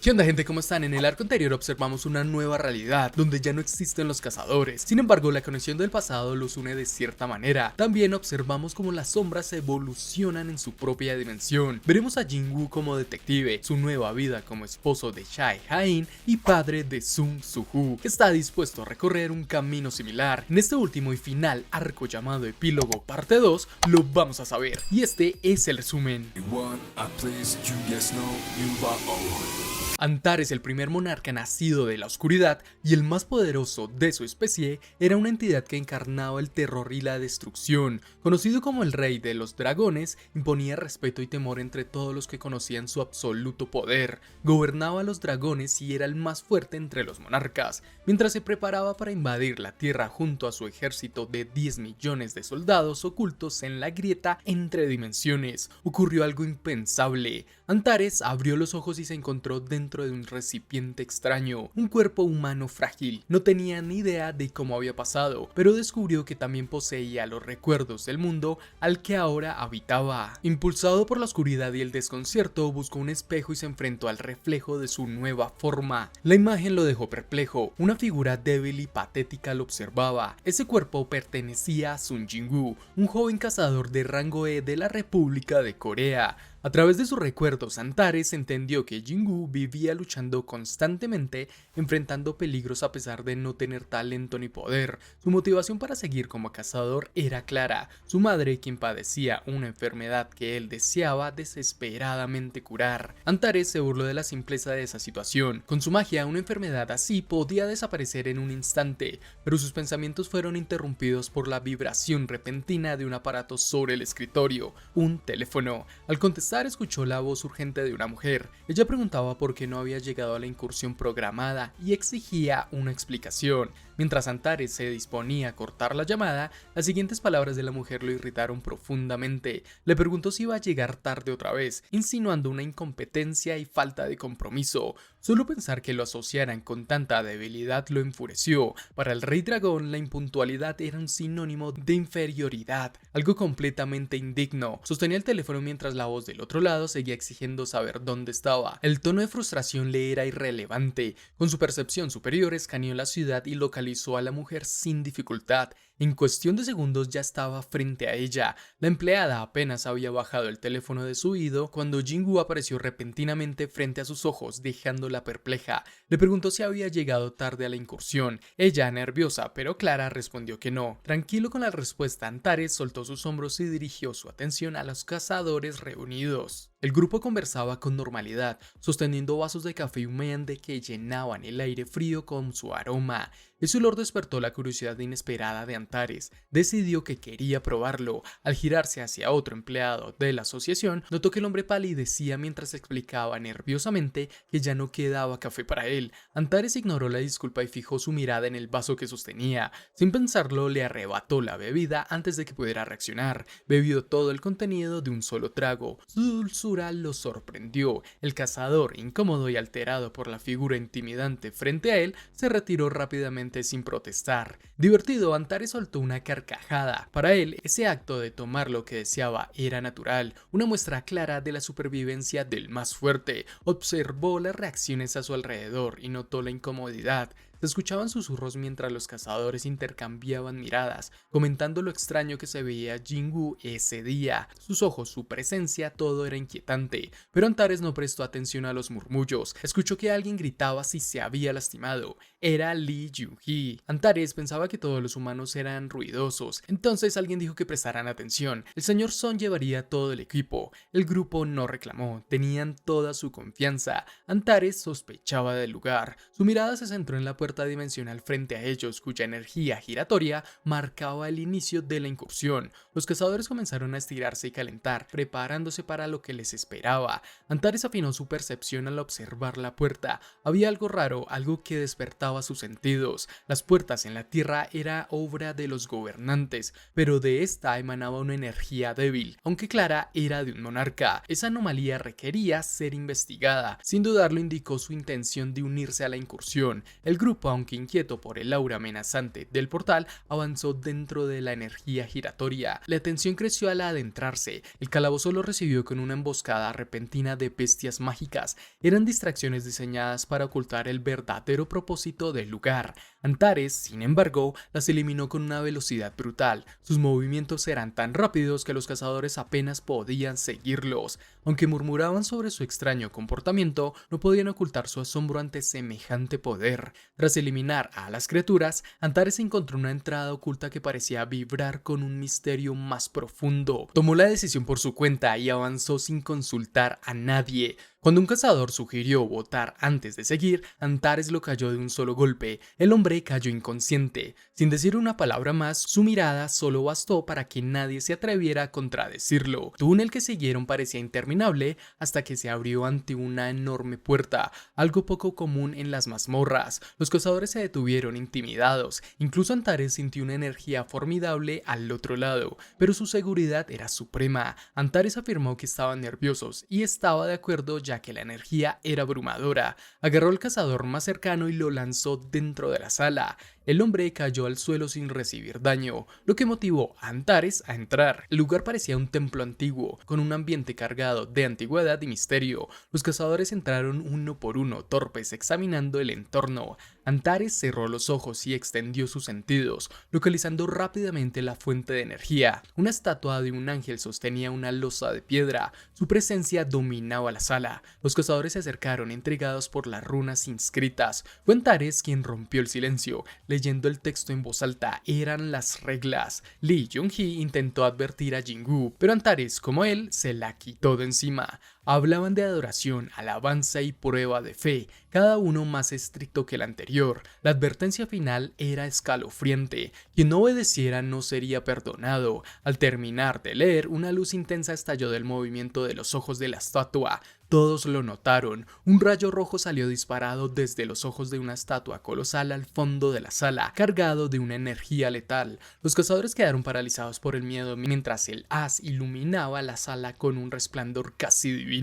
¿Qué onda, gente? ¿Cómo están? En el arco anterior observamos una nueva realidad, donde ya no existen los cazadores. Sin embargo, la conexión del pasado los une de cierta manera. También observamos cómo las sombras evolucionan en su propia dimensión. Veremos a Jinwoo como detective, su nueva vida como esposo de Chae Ha-in y padre de Sung Soo-ho, que está dispuesto a recorrer un camino similar. En este último y final arco llamado Epílogo Parte 2, lo vamos a saber. Y este es el resumen. Antares, el primer monarca nacido de la oscuridad y el más poderoso de su especie, era una entidad que encarnaba el terror y la destrucción. Conocido como el rey de los dragones, imponía respeto y temor entre todos los que conocían su absoluto poder. Gobernaba a los dragones y era el más fuerte entre los monarcas. Mientras se preparaba para invadir la tierra junto a su ejército de 10 millones de soldados ocultos en la grieta entre dimensiones, ocurrió algo impensable. Antares abrió los ojos y se encontró dentro de un recipiente extraño, un cuerpo humano frágil. No tenía ni idea de cómo había pasado, pero descubrió que también poseía los recuerdos del mundo al que ahora habitaba. Impulsado por la oscuridad y el desconcierto, buscó un espejo y se enfrentó al reflejo de su nueva forma. La imagen lo dejó perplejo. Una figura débil y patética lo observaba. Ese cuerpo pertenecía a Sun Jinwoo, un joven cazador de rango E de la República de Corea. A través de sus recuerdos, Antares entendió que Jinwoo vivía luchando constantemente, enfrentando peligros a pesar de no tener talento ni poder. Su motivación para seguir como cazador era clara: su madre, quien padecía una enfermedad que él deseaba desesperadamente curar. Antares se burló de la simpleza de esa situación. Con su magia, una enfermedad así podía desaparecer en un instante, pero sus pensamientos fueron interrumpidos por la vibración repentina de un aparato sobre el escritorio, un teléfono. Al contestar, escuchó la voz urgente de una mujer. Ella preguntaba por qué no había llegado a la incursión programada y exigía una explicación. Mientras Antares se disponía a cortar la llamada, las siguientes palabras de la mujer lo irritaron profundamente. Le preguntó si iba a llegar tarde otra vez, insinuando una incompetencia y falta de compromiso. Solo pensar que lo asociaran con tanta debilidad lo enfureció. Para el rey dragón, la impuntualidad era un sinónimo de inferioridad, algo completamente indigno. Sostenía el teléfono mientras la voz del otro lado seguía exigiendo saber dónde estaba. El tono de frustración le era irrelevante. Con su percepción superior escaneó la ciudad y localizó a la mujer sin dificultad. En cuestión de segundos ya estaba frente a ella. La empleada apenas había bajado el teléfono de su oído cuando Jinwoo apareció repentinamente frente a sus ojos, dejándola perpleja. Le preguntó si había llegado tarde a la incursión. Ella, nerviosa pero clara, respondió que no. Tranquilo con la respuesta, Antares soltó sus hombros y dirigió su atención a los cazadores reunidos. El grupo conversaba con normalidad, sosteniendo vasos de café humeante que llenaban el aire frío con su aroma. Ese olor despertó la curiosidad inesperada de Antares. Decidió que quería probarlo. Al girarse hacia otro empleado de la asociación, notó que el hombre palidecía mientras explicaba nerviosamente que ya no quedaba café para él. Antares ignoró la disculpa y fijó su mirada en el vaso que sostenía. Sin pensarlo, le arrebató la bebida antes de que pudiera reaccionar. Bebió todo el contenido de un solo trago. Su dulzura lo sorprendió. El cazador, incómodo y alterado por la figura intimidante frente a él, se retiró rápidamente sin protestar. Divertido, Antares soltó una carcajada. Para él, ese acto de tomar lo que deseaba era natural, una muestra clara de la supervivencia del más fuerte. Observó las reacciones a su alrededor y notó la incomodidad. Se escuchaban susurros mientras los cazadores intercambiaban miradas, comentando lo extraño que se veía Jinwoo ese día. Sus ojos, su presencia, todo era inquietante, pero Antares no prestó atención a los murmullos. Escuchó que alguien gritaba si se había lastimado. Era Lee Jung-hee. Antares pensaba que todos los humanos eran ruidosos, entonces alguien dijo que prestaran atención. El señor Son llevaría todo el equipo. El grupo no reclamó, tenían toda su confianza. Antares sospechaba del lugar. Su mirada se centró en la puerta dimensional frente a ellos, cuya energía giratoria marcaba el inicio de la incursión. Los cazadores comenzaron a estirarse y calentar, preparándose para lo que les esperaba. Antares afinó su percepción al observar la puerta. Había algo raro, algo que despertaba sus sentidos. Las puertas en la tierra era obra de los gobernantes, pero de esta emanaba una energía débil, aunque clara era de un monarca. Esa anomalía requería ser investigada. Sin dudarlo, indicó su intención de unirse a la incursión. El grupo grupo, aunque inquieto por el aura amenazante del portal, avanzó dentro de la energía giratoria. La tensión creció al adentrarse. El calabozo lo recibió con una emboscada repentina de bestias mágicas. Eran distracciones diseñadas para ocultar el verdadero propósito del lugar. Antares, sin embargo, las eliminó con una velocidad brutal. Sus movimientos eran tan rápidos que los cazadores apenas podían seguirlos. Aunque murmuraban sobre su extraño comportamiento, no podían ocultar su asombro ante semejante poder. Tras eliminar a las criaturas, Antares encontró una entrada oculta que parecía vibrar con un misterio más profundo. Tomó la decisión por su cuenta y avanzó sin consultar a nadie. Cuando un cazador sugirió votar antes de seguir, Antares lo cayó de un solo golpe. El hombre cayó inconsciente. Sin decir una palabra más, su mirada solo bastó para que nadie se atreviera a contradecirlo. El túnel que siguieron parecía interminable hasta que se abrió ante una enorme puerta, algo poco común en las mazmorras. Los cazadores se detuvieron intimidados. Incluso Antares sintió una energía formidable al otro lado, pero su seguridad era suprema. Antares afirmó que estaban nerviosos y estaba de acuerdo, ya que la energía era abrumadora. Agarró al cazador más cercano y lo lanzó dentro de la sala. El hombre cayó al suelo sin recibir daño, lo que motivó a Antares a entrar. El lugar parecía un templo antiguo, con un ambiente cargado de antigüedad y misterio. Los cazadores entraron uno por uno, torpes, examinando el entorno. Antares cerró los ojos y extendió sus sentidos, localizando rápidamente la fuente de energía. Una estatua de un ángel sostenía una losa de piedra. Su presencia dominaba la sala. Los cazadores se acercaron, intrigados por las runas inscritas. Fue Antares quien rompió el silencio, leyendo el texto en voz alta. Eran las reglas. Lee Jung-hee intentó advertir a Jingu, pero Antares, como él, se la quitó de encima. Hablaban de adoración, alabanza y prueba de fe, cada uno más estricto que el anterior. La advertencia final era escalofriante. Quien no obedeciera no sería perdonado. Al terminar de leer, una luz intensa estalló del movimiento de los ojos de la estatua. Todos lo notaron. Un rayo rojo salió disparado desde los ojos de una estatua colosal al fondo de la sala, cargado de una energía letal. Los cazadores quedaron paralizados por el miedo mientras el haz iluminaba la sala con un resplandor casi divino.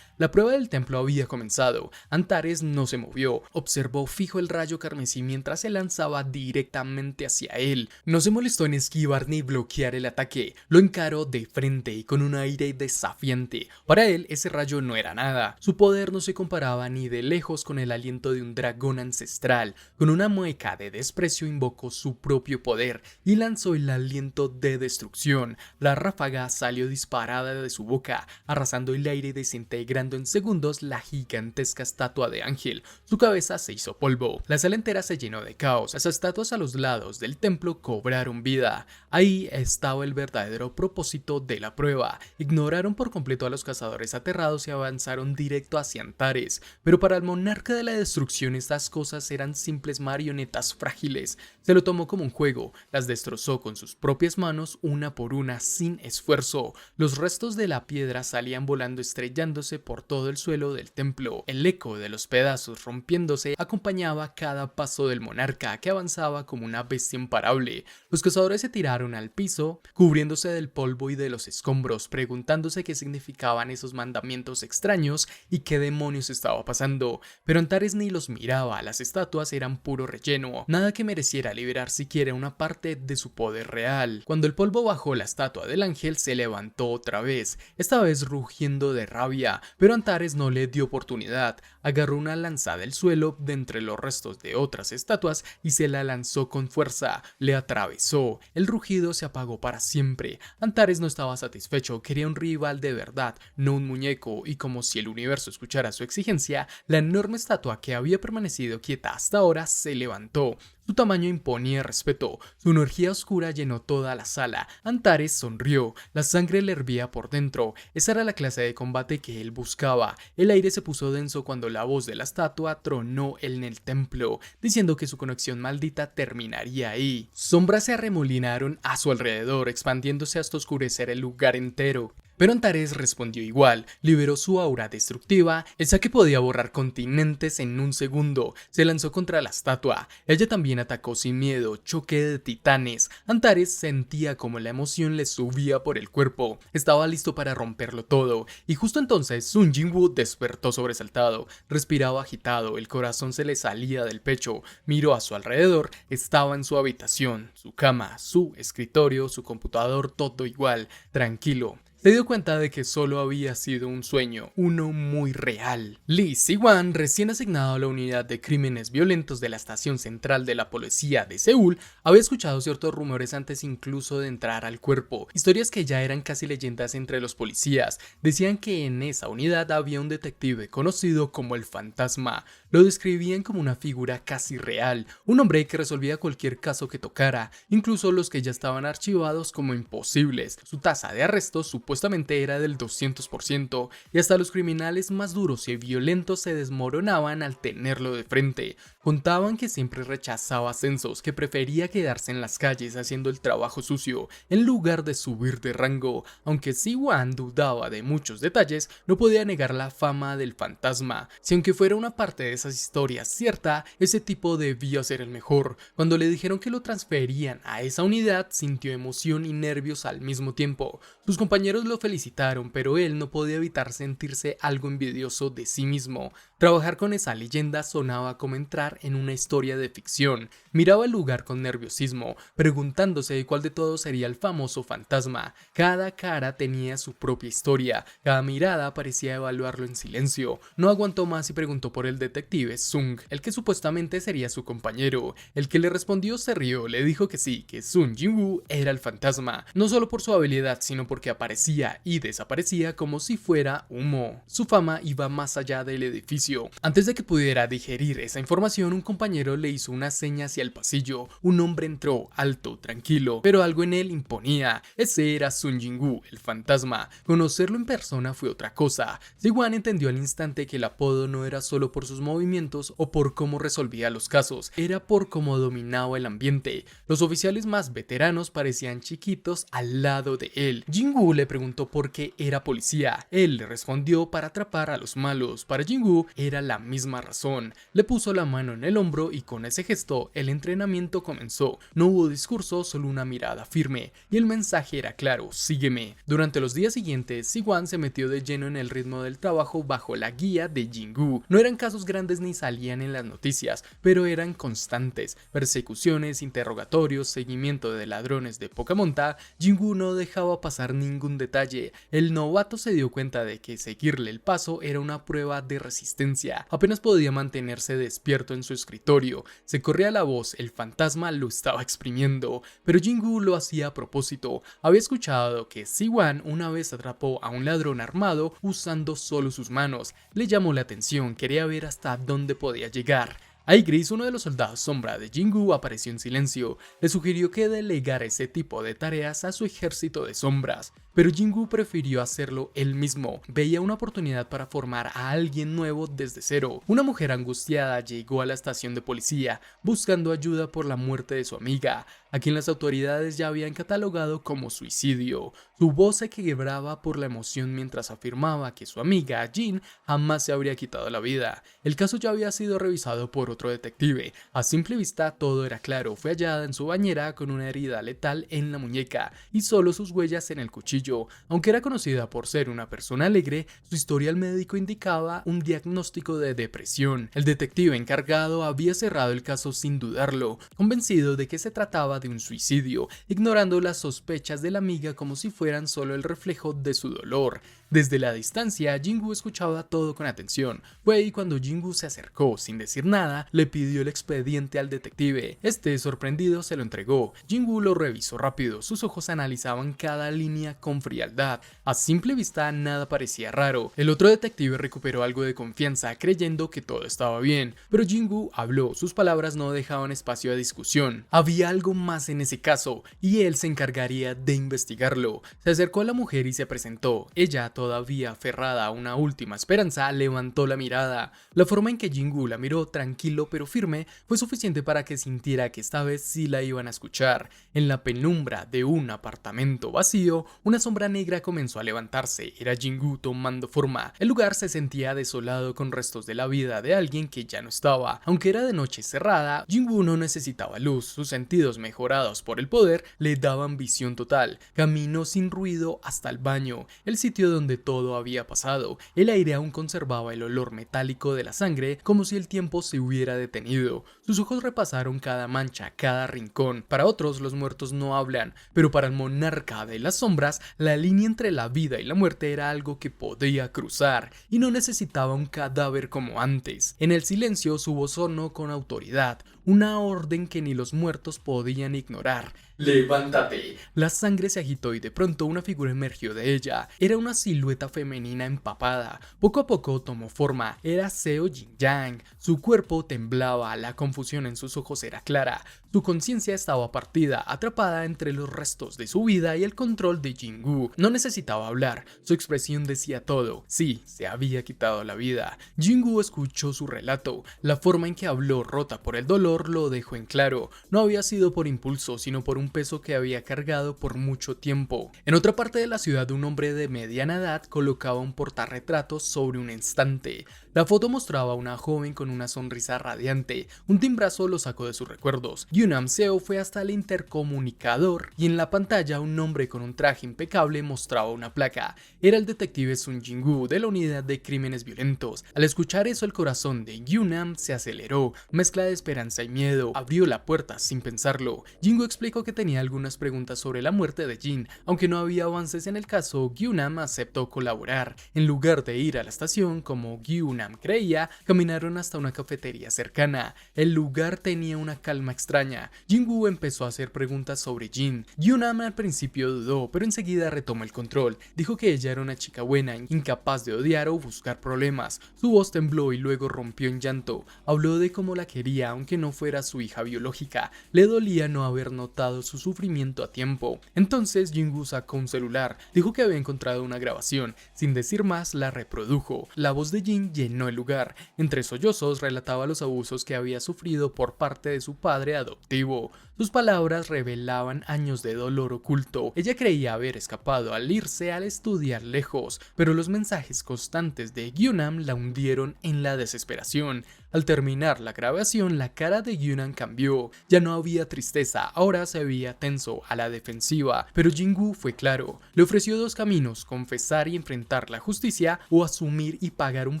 La prueba del templo había comenzado. Antares no se movió. Observó fijo el rayo carmesí mientras se lanzaba directamente hacia él. No se molestó en esquivar ni bloquear el ataque. Lo encaró de frente y con un aire desafiante. Para él, ese rayo no era nada. Su poder no se comparaba ni de lejos con el aliento de un dragón ancestral. Con una mueca de desprecio invocó su propio poder y lanzó el aliento de destrucción. La ráfaga salió disparada de su boca, arrasando el aire y desintegrando en segundos la gigantesca estatua de ángel. Su cabeza se hizo polvo. La sala entera se llenó de caos. Las estatuas a los lados del templo cobraron vida. Ahí estaba el verdadero propósito de la prueba. Ignoraron por completo a los cazadores aterrados y avanzaron directo hacia Antares. Pero para el monarca de la destrucción estas cosas eran simples marionetas frágiles. Se lo tomó como un juego. Las destrozó con sus propias manos una por una sin esfuerzo. Los restos de la piedra salían volando, estrellándose por todo el suelo del templo. El eco de los pedazos rompiéndose acompañaba cada paso del monarca, que avanzaba como una bestia imparable. Los cazadores se tiraron al piso, cubriéndose del polvo y de los escombros, preguntándose qué significaban esos mandamientos extraños y qué demonios estaba pasando. Pero Antares ni los miraba. Las estatuas eran puro relleno, nada que mereciera liberar siquiera una parte de su poder real. Cuando el polvo bajó, la estatua del ángel se levantó otra vez, esta vez rugiendo de rabia, pero Antares no le dio oportunidad. Agarró una lanza del suelo de entre los restos de otras estatuas y se la lanzó con fuerza. Le atravesó. El rugido se apagó para siempre. Antares no estaba satisfecho, quería un rival de verdad, no un muñeco, y como si el universo escuchara su exigencia, la enorme estatua que había permanecido quieta hasta ahora se levantó. Su tamaño imponía respeto. Su energía oscura llenó toda la sala. Antares sonrió. La sangre le hervía por dentro. Esa era la clase de combate que él buscaba. El aire se puso denso cuando la voz de la estatua tronó en el templo, diciendo que su conexión maldita terminaría ahí. Sombras se arremolinaron a su alrededor, expandiéndose hasta oscurecer el lugar entero. Pero Antares respondió igual, liberó su aura destructiva, esa que podía borrar continentes en un segundo, se lanzó contra la estatua, ella también atacó sin miedo, choque de titanes, Antares sentía como la emoción le subía por el cuerpo, estaba listo para romperlo todo, y justo entonces Sun Jinwoo despertó sobresaltado, respiraba agitado, el corazón se le salía del pecho, miró a su alrededor, estaba en su habitación, su cama, su escritorio, su computador, todo igual, tranquilo. Se dio cuenta de que solo había sido un sueño, uno muy real. Lee Si-wan, recién asignado a la unidad de crímenes violentos de la estación central de la policía de Seúl, había escuchado ciertos rumores antes incluso de entrar al cuerpo, historias que ya eran casi leyendas entre los policías. Decían que en esa unidad había un detective conocido como el Fantasma. Lo describían como una figura casi real, un hombre que resolvía cualquier caso que tocara, incluso los que ya estaban archivados como imposibles. Su tasa de arrestos supuestamente era del 200% y hasta los criminales más duros y violentos se desmoronaban al tenerlo de frente. Contaban que siempre rechazaba ascensos, que prefería quedarse en las calles haciendo el trabajo sucio en lugar de subir de rango. Aunque Si-wan dudaba de muchos detalles, no podía negar la fama del Fantasma. Si aunque fuera una parte de esas historias cierta, ese tipo debía ser el mejor. Cuando le dijeron que lo transferían a esa unidad, sintió emoción y nervios al mismo tiempo. Sus compañeros lo felicitaron, pero él no podía evitar sentirse algo envidioso de sí mismo. Trabajar con esa leyenda sonaba como entrar en una historia de ficción. Miraba el lugar con nerviosismo, preguntándose cuál de todos sería el famoso fantasma. Cada cara tenía su propia historia, cada mirada parecía evaluarlo en silencio. No aguantó más y preguntó por el detective Sung, el que supuestamente sería su compañero. El que le respondió se rió, le dijo que sí, que Sun Jinwoo era el fantasma, no solo por su habilidad, sino porque aparecía y desaparecía como si fuera humo. Su fama iba más allá del edificio. Antes de que pudiera digerir esa información, un compañero le hizo una seña hacia el pasillo. Un hombre entró, alto, tranquilo, pero algo en él imponía. Ese era Sun Jinwoo, el fantasma. Conocerlo en persona fue otra cosa. Si-wan entendió al instante que el apodo no era solo por sus movimientos o por cómo resolvía los casos, era por cómo dominaba el ambiente. Los oficiales más veteranos parecían chiquitos al lado de él. Jinwoo le preguntó por qué era policía. Él le respondió para atrapar a los malos. Para Jinwoo era la misma razón. Le puso la mano en el hombro y con ese gesto el entrenamiento comenzó. No hubo discurso, solo una mirada firme. Y el mensaje era claro: sígueme. Durante los días siguientes, Si-wan se metió de lleno en el ritmo del trabajo bajo la guía de Jinwoo. No eran casos grandes ni salían en las noticias, pero eran constantes. Persecuciones, interrogatorios, seguimiento de ladrones de poca monta. Jinwoo no dejaba pasar ningún detalle. El novato se dio cuenta de que seguirle el paso era una prueba de resistencia. Apenas podía mantenerse despierto en su escritorio. Se corría la voz, el fantasma lo estaba exprimiendo, pero Jinwoo lo hacía a propósito. Había escuchado que Si-wan una vez atrapó a un ladrón armado usando solo sus manos. Le llamó la atención, quería ver hasta dónde podía llegar. Gris, uno de los soldados sombra de Jinwoo, apareció en silencio. Le sugirió que delegara ese tipo de tareas a su ejército de sombras, pero Jinwoo prefirió hacerlo él mismo. Veía una oportunidad para formar a alguien nuevo desde cero. Una mujer angustiada llegó a la estación de policía buscando ayuda por la muerte de su amiga, a quien las autoridades ya habían catalogado como suicidio. Su voz se quebraba por la emoción mientras afirmaba que su amiga Jin jamás se habría quitado la vida. El caso ya había sido revisado por otro detective. A simple vista todo era claro. Fue hallada en su bañera con una herida letal en la muñeca y solo sus huellas en el cuchillo. Aunque era conocida por ser una persona alegre, su historial médico indicaba un diagnóstico de depresión. El detective encargado había cerrado el caso sin dudarlo, convencido de que se trataba de un suicidio, ignorando las sospechas de la amiga como si fueran solo el reflejo de su dolor. Desde la distancia, Jinwoo escuchaba todo con atención. Fue ahí cuando Jinwoo se acercó, sin decir nada, le pidió el expediente al detective. Este, sorprendido, se lo entregó. Jinwoo lo revisó rápido, sus ojos analizaban cada línea con frialdad. A simple vista nada parecía raro. El otro detective recuperó algo de confianza, creyendo que todo estaba bien, pero Jinwoo habló, sus palabras no dejaban espacio a discusión. Había algo más en ese caso, y él se encargaría de investigarlo. Se acercó a la mujer y se presentó. Ella todavía aferrada a una última esperanza, levantó la mirada. La forma en que Jingu la miró, tranquilo pero firme, fue suficiente para que sintiera que esta vez sí la iban a escuchar. En la penumbra de un apartamento vacío, una sombra negra comenzó a levantarse. Era Jingu tomando forma. El lugar se sentía desolado con restos de la vida de alguien que ya no estaba. Aunque era de noche cerrada, Jingu no necesitaba luz. Sus sentidos, mejorados por el poder, le daban visión total. Caminó sin ruido hasta el baño, el sitio donde todo había pasado. El aire aún conservaba el olor metálico de la sangre, como si el tiempo se hubiera detenido. Sus ojos repasaron cada mancha, cada rincón. Para otros, los muertos no hablan, pero para el monarca de las sombras, la línea entre la vida y la muerte era algo que podía cruzar, y no necesitaba un cadáver como antes. En el silencio, su voz sonó con autoridad, una orden que ni los muertos podían ignorar. ¡Levántate! La sangre se agitó y de pronto una figura emergió de ella. Era una silueta femenina empapada. Poco a poco tomó forma. Era Seo Jingyang. Su cuerpo temblaba, la confusión en sus ojos era clara. Su conciencia estaba partida, atrapada entre los restos de su vida y el control de Jingu. No necesitaba hablar, su expresión decía todo. Sí, se había quitado la vida. Jingu escuchó su relato. La forma en que habló, rota por el dolor, lo dejó en claro. No había sido por impulso, sino por un peso que había cargado por mucho tiempo. En otra parte de la ciudad, un hombre de mediana edad colocaba un portarretratos sobre un estante. La foto mostraba a una joven con una sonrisa radiante. Un timbrazo lo sacó de sus recuerdos. Yunam Seo fue hasta el intercomunicador y en la pantalla un hombre con un traje impecable mostraba una placa. Era el detective Sun Jingu de la unidad de crímenes violentos. Al escuchar eso, el corazón de Yunam se aceleró, mezcla de esperanza y miedo. Abrió la puerta sin pensarlo. Jingu explicó que tenía algunas preguntas sobre la muerte de Jin. Aunque no había avances en el caso, Yunam aceptó colaborar. En lugar de ir a la estación como Yunam creía, caminaron hasta una cafetería cercana. El lugar tenía una calma extraña. Jingu empezó a hacer preguntas sobre Jin. Yunam al principio dudó, pero enseguida retomó el control. Dijo que ella era una chica buena, incapaz de odiar o buscar problemas. Su voz tembló y luego rompió en llanto. Habló de cómo la quería, aunque no fuera su hija biológica. Le dolía no haber notado su sufrimiento a tiempo. Entonces Jingu sacó un celular. Dijo que había encontrado una grabación. Sin decir más, la reprodujo. La voz de Jin llenó el lugar. Entre sollozos relataba los abusos que había sufrido por parte de su padre adoptivo. Sus palabras revelaban años de dolor oculto. Ella creía haber escapado al irse al estudiar lejos, pero los mensajes constantes de Yunam la hundieron en la desesperación. Al terminar la grabación, la cara de Yunam cambió. Ya no había tristeza, ahora se veía tenso, a la defensiva. Pero Jingu fue claro. Le ofreció dos caminos: confesar y enfrentar la justicia, o asumir y pagar un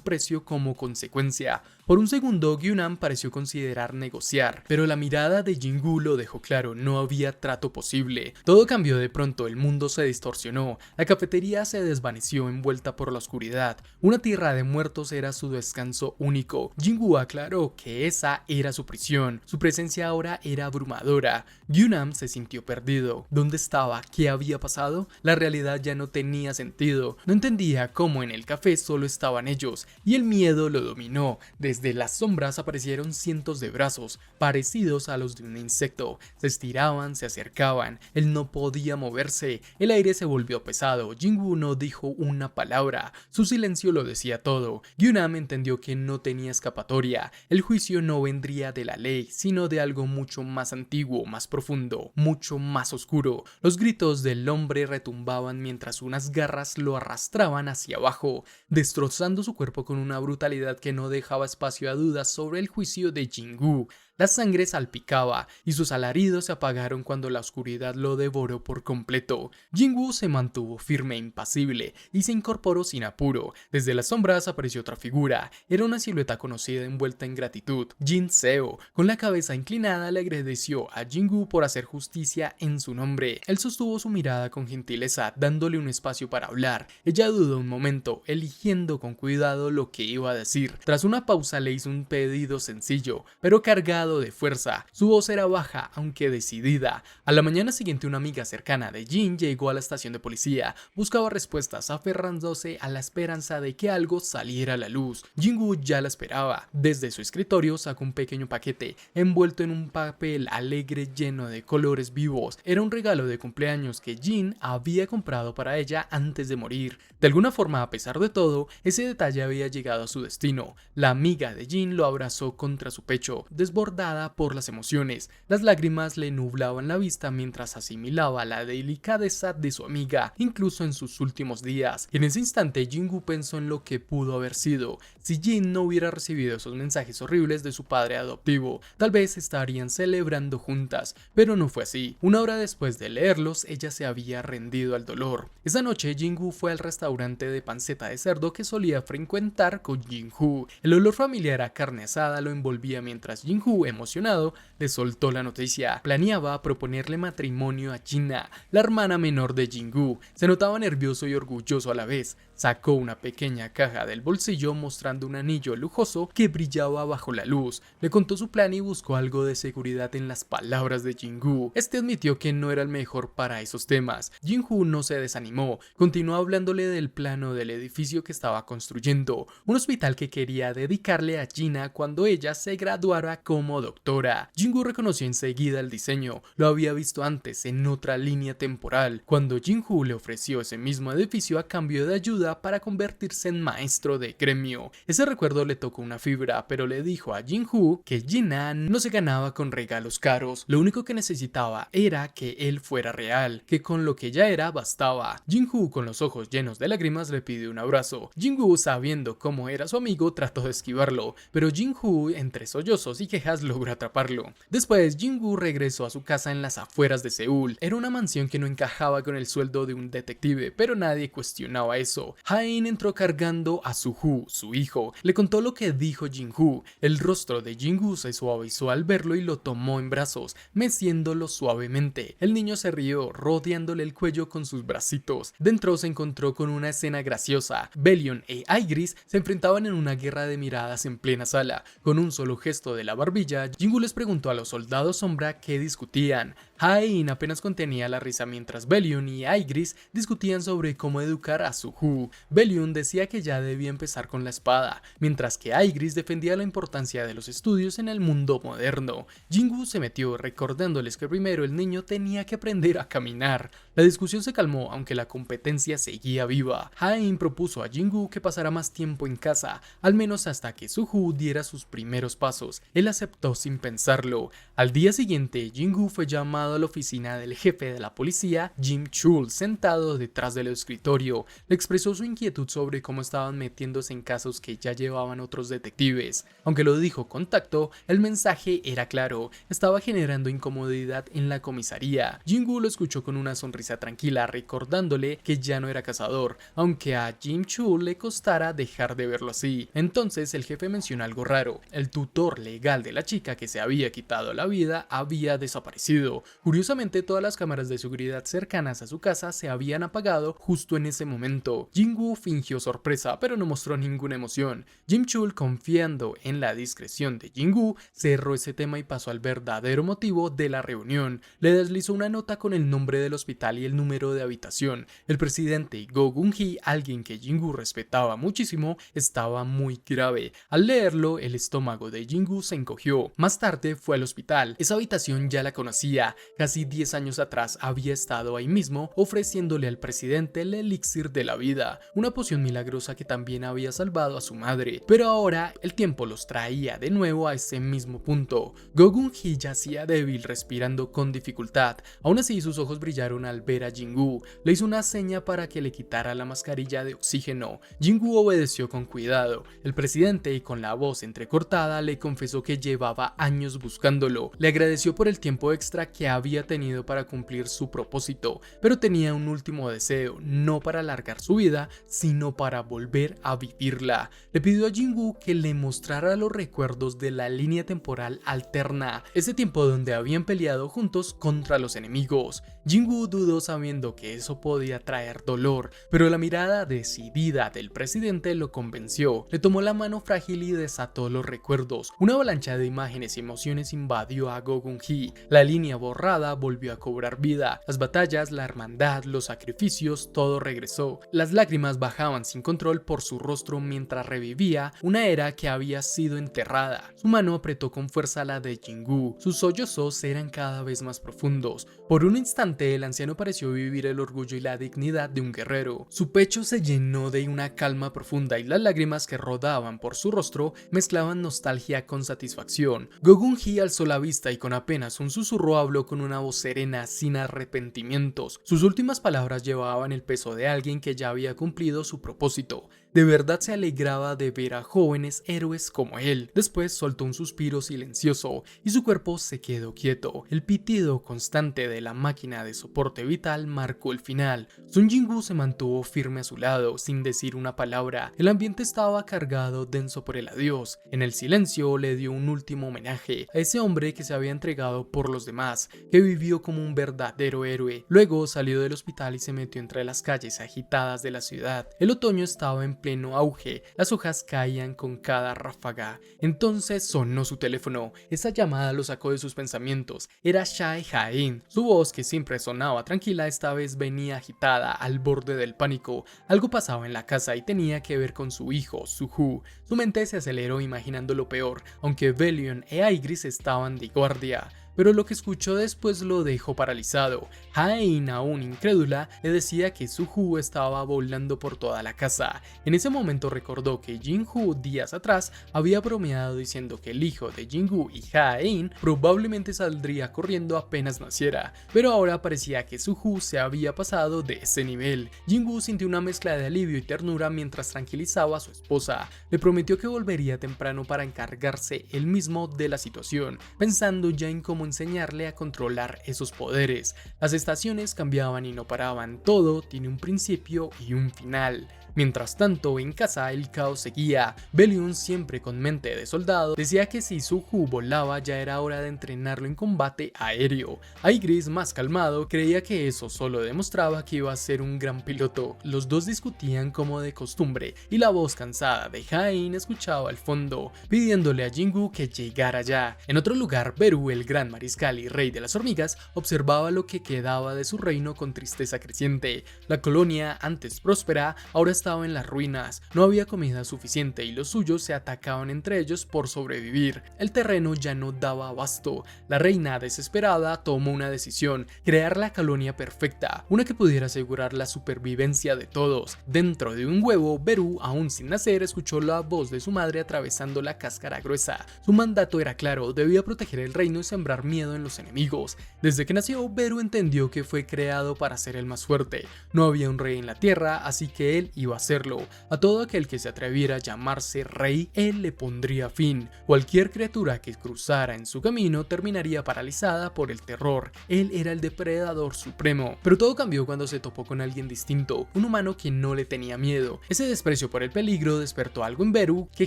precio como consecuencia. Por un segundo, Yunam pareció considerar negociar, pero la mirada de Jingu lo dejó claro: no había trato posible. Todo cambió de pronto, el mundo se distorsionó. La cafetería se desvaneció envuelta por la oscuridad. Una tierra de muertos era su descanso único. Jingu aclaró que esa era su prisión. Su presencia ahora era abrumadora. Yunam se sintió perdido. ¿Dónde estaba? ¿Qué había pasado? La realidad ya no tenía sentido. No entendía cómo en el café solo estaban ellos, y el miedo lo dominó. Desde las sombras aparecieron cientos de brazos, parecidos a los de un insecto. Se estiraban, se acercaban. Él no podía moverse. El aire se volvió pesado. Jingu no dijo una palabra. Su silencio lo decía todo. Yunam entendió que no tenía escapatoria. El juicio no vendría de la ley, sino de algo mucho más antiguo, más profundo, mucho más oscuro. Los gritos del hombre retumbaban mientras unas garras lo arrastraban hacia abajo, destrozando su cuerpo con una brutalidad que no dejaba espacio a dudas sobre el juicio de Jingu. La sangre salpicaba y sus alaridos se apagaron cuando la oscuridad lo devoró por completo. Jingu se mantuvo firme e impasible y se incorporó sin apuro. Desde las sombras apareció otra figura. Era una silueta conocida envuelta en gratitud. Jin Seo, con la cabeza inclinada, le agradeció a Jingu por hacer justicia en su nombre. Él sostuvo su mirada con gentileza, dándole un espacio para hablar. Ella dudó un momento, eligiendo con cuidado lo que iba a decir. Tras una pausa le hizo un pedido sencillo, pero cargado cargado de fuerza. Su voz era baja, aunque decidida. A la mañana siguiente, una amiga cercana de Jin llegó a la estación de policía. Buscaba respuestas, aferrándose a la esperanza de que algo saliera a la luz. Jin-woo ya la esperaba. Desde su escritorio sacó un pequeño paquete, envuelto en un papel alegre lleno de colores vivos. Era un regalo de cumpleaños que Jin había comprado para ella antes de morir. De alguna forma, a pesar de todo, ese detalle había llegado a su destino. La amiga de Jin lo abrazó contra su pecho, desbordada por las emociones. Las lágrimas le nublaban la vista mientras asimilaba la delicadeza de su amiga, incluso en sus últimos días. En ese instante, Jin-woo pensó en lo que pudo haber sido. Si Jin no hubiera recibido esos mensajes horribles de su padre adoptivo, tal vez estarían celebrando juntas, pero no fue así. Una hora después de leerlos, ella se había rendido al dolor. Esa noche, Jin-woo fue al restaurante de panceta de cerdo que solía frecuentar con Jin-woo. El olor familiar a carne asada lo envolvía mientras Jin-woo, emocionado, le soltó la noticia. Planeaba proponerle matrimonio a Jina, la hermana menor de Jin-woo. Se notaba nervioso y orgulloso a la vez. Sacó una pequeña caja del bolsillo mostrando un anillo lujoso que brillaba bajo la luz. Le contó su plan y buscó algo de seguridad en las palabras de Jin-woo. Este admitió que no era el mejor para esos temas. Jin-woo no se desanimó. Continuó hablándole del plano del edificio que estaba construyendo, un hospital que quería dedicarle a Jina cuando ella se graduara como doctora. Jin-woo reconoció enseguida el diseño. Lo había visto antes en otra línea temporal, cuando Jin-woo le ofreció ese mismo edificio a cambio de ayuda para convertirse en maestro de gremio. Ese recuerdo le tocó una fibra, pero le dijo a Jin-woo que Jina no se ganaba con regalos caros. Lo único que necesitaba era que él fuera real, que con lo que ya era bastaba. Jin-woo, con los ojos llenos de lágrimas, le pidió un abrazo. Jin-woo, sabiendo cómo era su amigo, trató de esquivarlo, pero Jin-woo, entre sollozos y quejas, logró atraparlo. Después, Jin-woo regresó a su casa en las afueras de Seúl. Era una mansión que no encajaba con el sueldo de un detective, pero nadie cuestionaba eso. Ha-in entró cargando a Soo-woo, su hijo. Le contó lo que dijo Jin-woo. El rostro de Jin-woo se suavizó al verlo y lo tomó en brazos, meciéndolo suavemente. El niño se rió, rodeándole el cuello con sus bracitos. Dentro se encontró con una escena graciosa. Bellion e Aigris se enfrentaban en una guerra de miradas en plena sala. Con un solo gesto de la barbilla, Jin-woo les preguntó a los soldados sombra qué discutían. Ha-in apenas contenía la risa mientras Bellion y Aigris discutían sobre cómo educar a Soo-woo. Bellion decía que ya debía empezar con la espada, mientras que Aigris defendía la importancia de los estudios en el mundo moderno. Jin-woo se metió, recordándoles que primero el niño tenía que aprender a caminar. La discusión se calmó, aunque la competencia seguía viva. Ha-in propuso a Jin-woo que pasara más tiempo en casa, al menos hasta que Soo-woo diera sus primeros pasos. Él aceptó sin pensarlo. Al día siguiente, Jin-woo fue llamado a la oficina del jefe de la policía, Jim Chul, sentado detrás del escritorio. Le expresó su inquietud sobre cómo estaban metiéndose en casos que ya llevaban otros detectives. Aunque lo dijo con tacto, el mensaje era claro: estaba generando incomodidad en la comisaría. Jin-woo lo escuchó con una sonrisa tranquila, recordándole que ya no era cazador, aunque a Jim Chul le costara dejar de verlo así. Entonces el jefe mencionó algo raro: el tutor legal de la chica que se había quitado la vida había desaparecido. Curiosamente, todas las cámaras de seguridad cercanas a su casa se habían apagado justo en ese momento. Jin-woo fingió sorpresa, pero no mostró ninguna emoción. Jim Chul, confiando en la discreción de Jin-woo, cerró ese tema y pasó al verdadero motivo de la reunión. Le deslizó una nota con el nombre del hospital y el número de habitación. El presidente Go Gun-hee, alguien que Jin-woo respetaba muchísimo, estaba muy grave. Al leerlo, el estómago de Jin-woo se encogió. Más tarde fue al hospital. Esa habitación ya la conocía. Casi 10 años atrás había estado ahí mismo ofreciéndole al presidente el elixir de la vida, una poción milagrosa que también había salvado a su madre. Pero ahora el tiempo los traía de nuevo a ese mismo punto. Go Gun-hee yacía débil, respirando con dificultad. Aún así, sus ojos brillaron al ver a Jin-woo. Le hizo una seña para que le quitara la mascarilla de oxígeno. Jin-woo obedeció con cuidado. El presidente, con la voz entrecortada, le confesó que llevaba años buscándolo. Le agradeció por el tiempo extra que había tenido para cumplir su propósito, pero tenía un último deseo, no para alargar su vida, sino para volver a vivirla. Le pidió a Jin-woo que le mostrara los recuerdos de la línea temporal alterna, ese tiempo donde habían peleado juntos contra los enemigos. Jinwoo dudó sabiendo que eso podía traer dolor, pero la mirada decidida del presidente lo convenció. Le tomó la mano frágil y desató los recuerdos. Una avalancha de imágenes y emociones invadió a Go Gun-hee. La línea borrada volvió a cobrar vida. Las batallas, la hermandad, los sacrificios, todo regresó. Las lágrimas bajaban sin control por su rostro mientras revivía una era que había sido enterrada. Su mano apretó con fuerza la de Jinwoo. Sus sollozos eran cada vez más profundos. Por un instante el anciano pareció vivir el orgullo y la dignidad de un guerrero. Su pecho se llenó de una calma profunda y las lágrimas que rodaban por su rostro mezclaban nostalgia con satisfacción. Go Gun-hee alzó la vista y con apenas un susurro habló con una voz serena, sin arrepentimientos. Sus últimas palabras llevaban el peso de alguien que ya había cumplido su propósito. De verdad se alegraba de ver a jóvenes héroes como él. Después soltó un suspiro silencioso y su cuerpo se quedó quieto. El pitido constante de la máquina de soporte vital marcó el final. Sun Jinwoo se mantuvo firme a su lado, sin decir una palabra. El ambiente estaba cargado, denso por el adiós. En el silencio le dio un último homenaje a ese hombre que se había entregado por los demás, que vivió como un verdadero héroe. Luego salió del hospital y se metió entre las calles agitadas de la ciudad. El otoño estaba en pleno auge, las hojas caían con cada ráfaga. Entonces sonó su teléfono. Esa llamada lo sacó de sus pensamientos. Era Shae Jae-in. Su voz, que siempre sonaba tranquila, esta vez venía agitada, al borde del pánico. Algo pasaba en la casa y tenía que ver con su hijo, Suhu. Su mente se aceleró imaginando lo peor, aunque Belion e Aigris estaban de guardia. Pero lo que escuchó después lo dejó paralizado. Jae-in, aún incrédula, le decía que Suhu estaba volando por toda la casa. En ese momento recordó que Jinwoo días atrás había bromeado diciendo que el hijo de Jinwoo y Jae-in probablemente saldría corriendo apenas naciera, pero ahora parecía que Suhu se había pasado de ese nivel. Jinwoo sintió una mezcla de alivio y ternura mientras tranquilizaba a su esposa. Le prometió que volvería temprano para encargarse él mismo de la situación, pensando ya en cómo enseñarle a controlar esos poderes. Las estaciones cambiaban y no paraban, todo tiene un principio y un final. Mientras tanto, en casa el caos seguía. Belion, siempre con mente de soldado, decía que si Suhu volaba ya era hora de entrenarlo en combate aéreo. Aigris, más calmado, creía que eso solo demostraba que iba a ser un gran piloto. Los dos discutían como de costumbre y la voz cansada de Jae-in escuchaba al fondo, pidiéndole a Jinwoo que llegara ya. En otro lugar, Beru, el gran mariscal y rey de las hormigas, observaba lo que quedaba de su reino con tristeza creciente. La colonia, antes próspera, ahora estaba en las ruinas, no había comida suficiente y los suyos se atacaban entre ellos por sobrevivir. El terreno ya no daba abasto. La reina, desesperada, tomó una decisión: crear la colonia perfecta, una que pudiera asegurar la supervivencia de todos. Dentro de un huevo, Beru, aún sin nacer, escuchó la voz de su madre atravesando la cáscara gruesa. Su mandato era claro: debía proteger el reino y sembrar miedo en los enemigos. Desde que nació, Beru entendió que fue creado para ser el más fuerte. No había un rey en la tierra, así que él iba a hacerlo. A todo aquel que se atreviera a llamarse rey, él le pondría fin. Cualquier criatura que cruzara en su camino terminaría paralizada por el terror. Él era el depredador supremo. Pero todo cambió cuando se topó con alguien distinto, un humano que no le tenía miedo. Ese desprecio por el peligro despertó algo en Beru que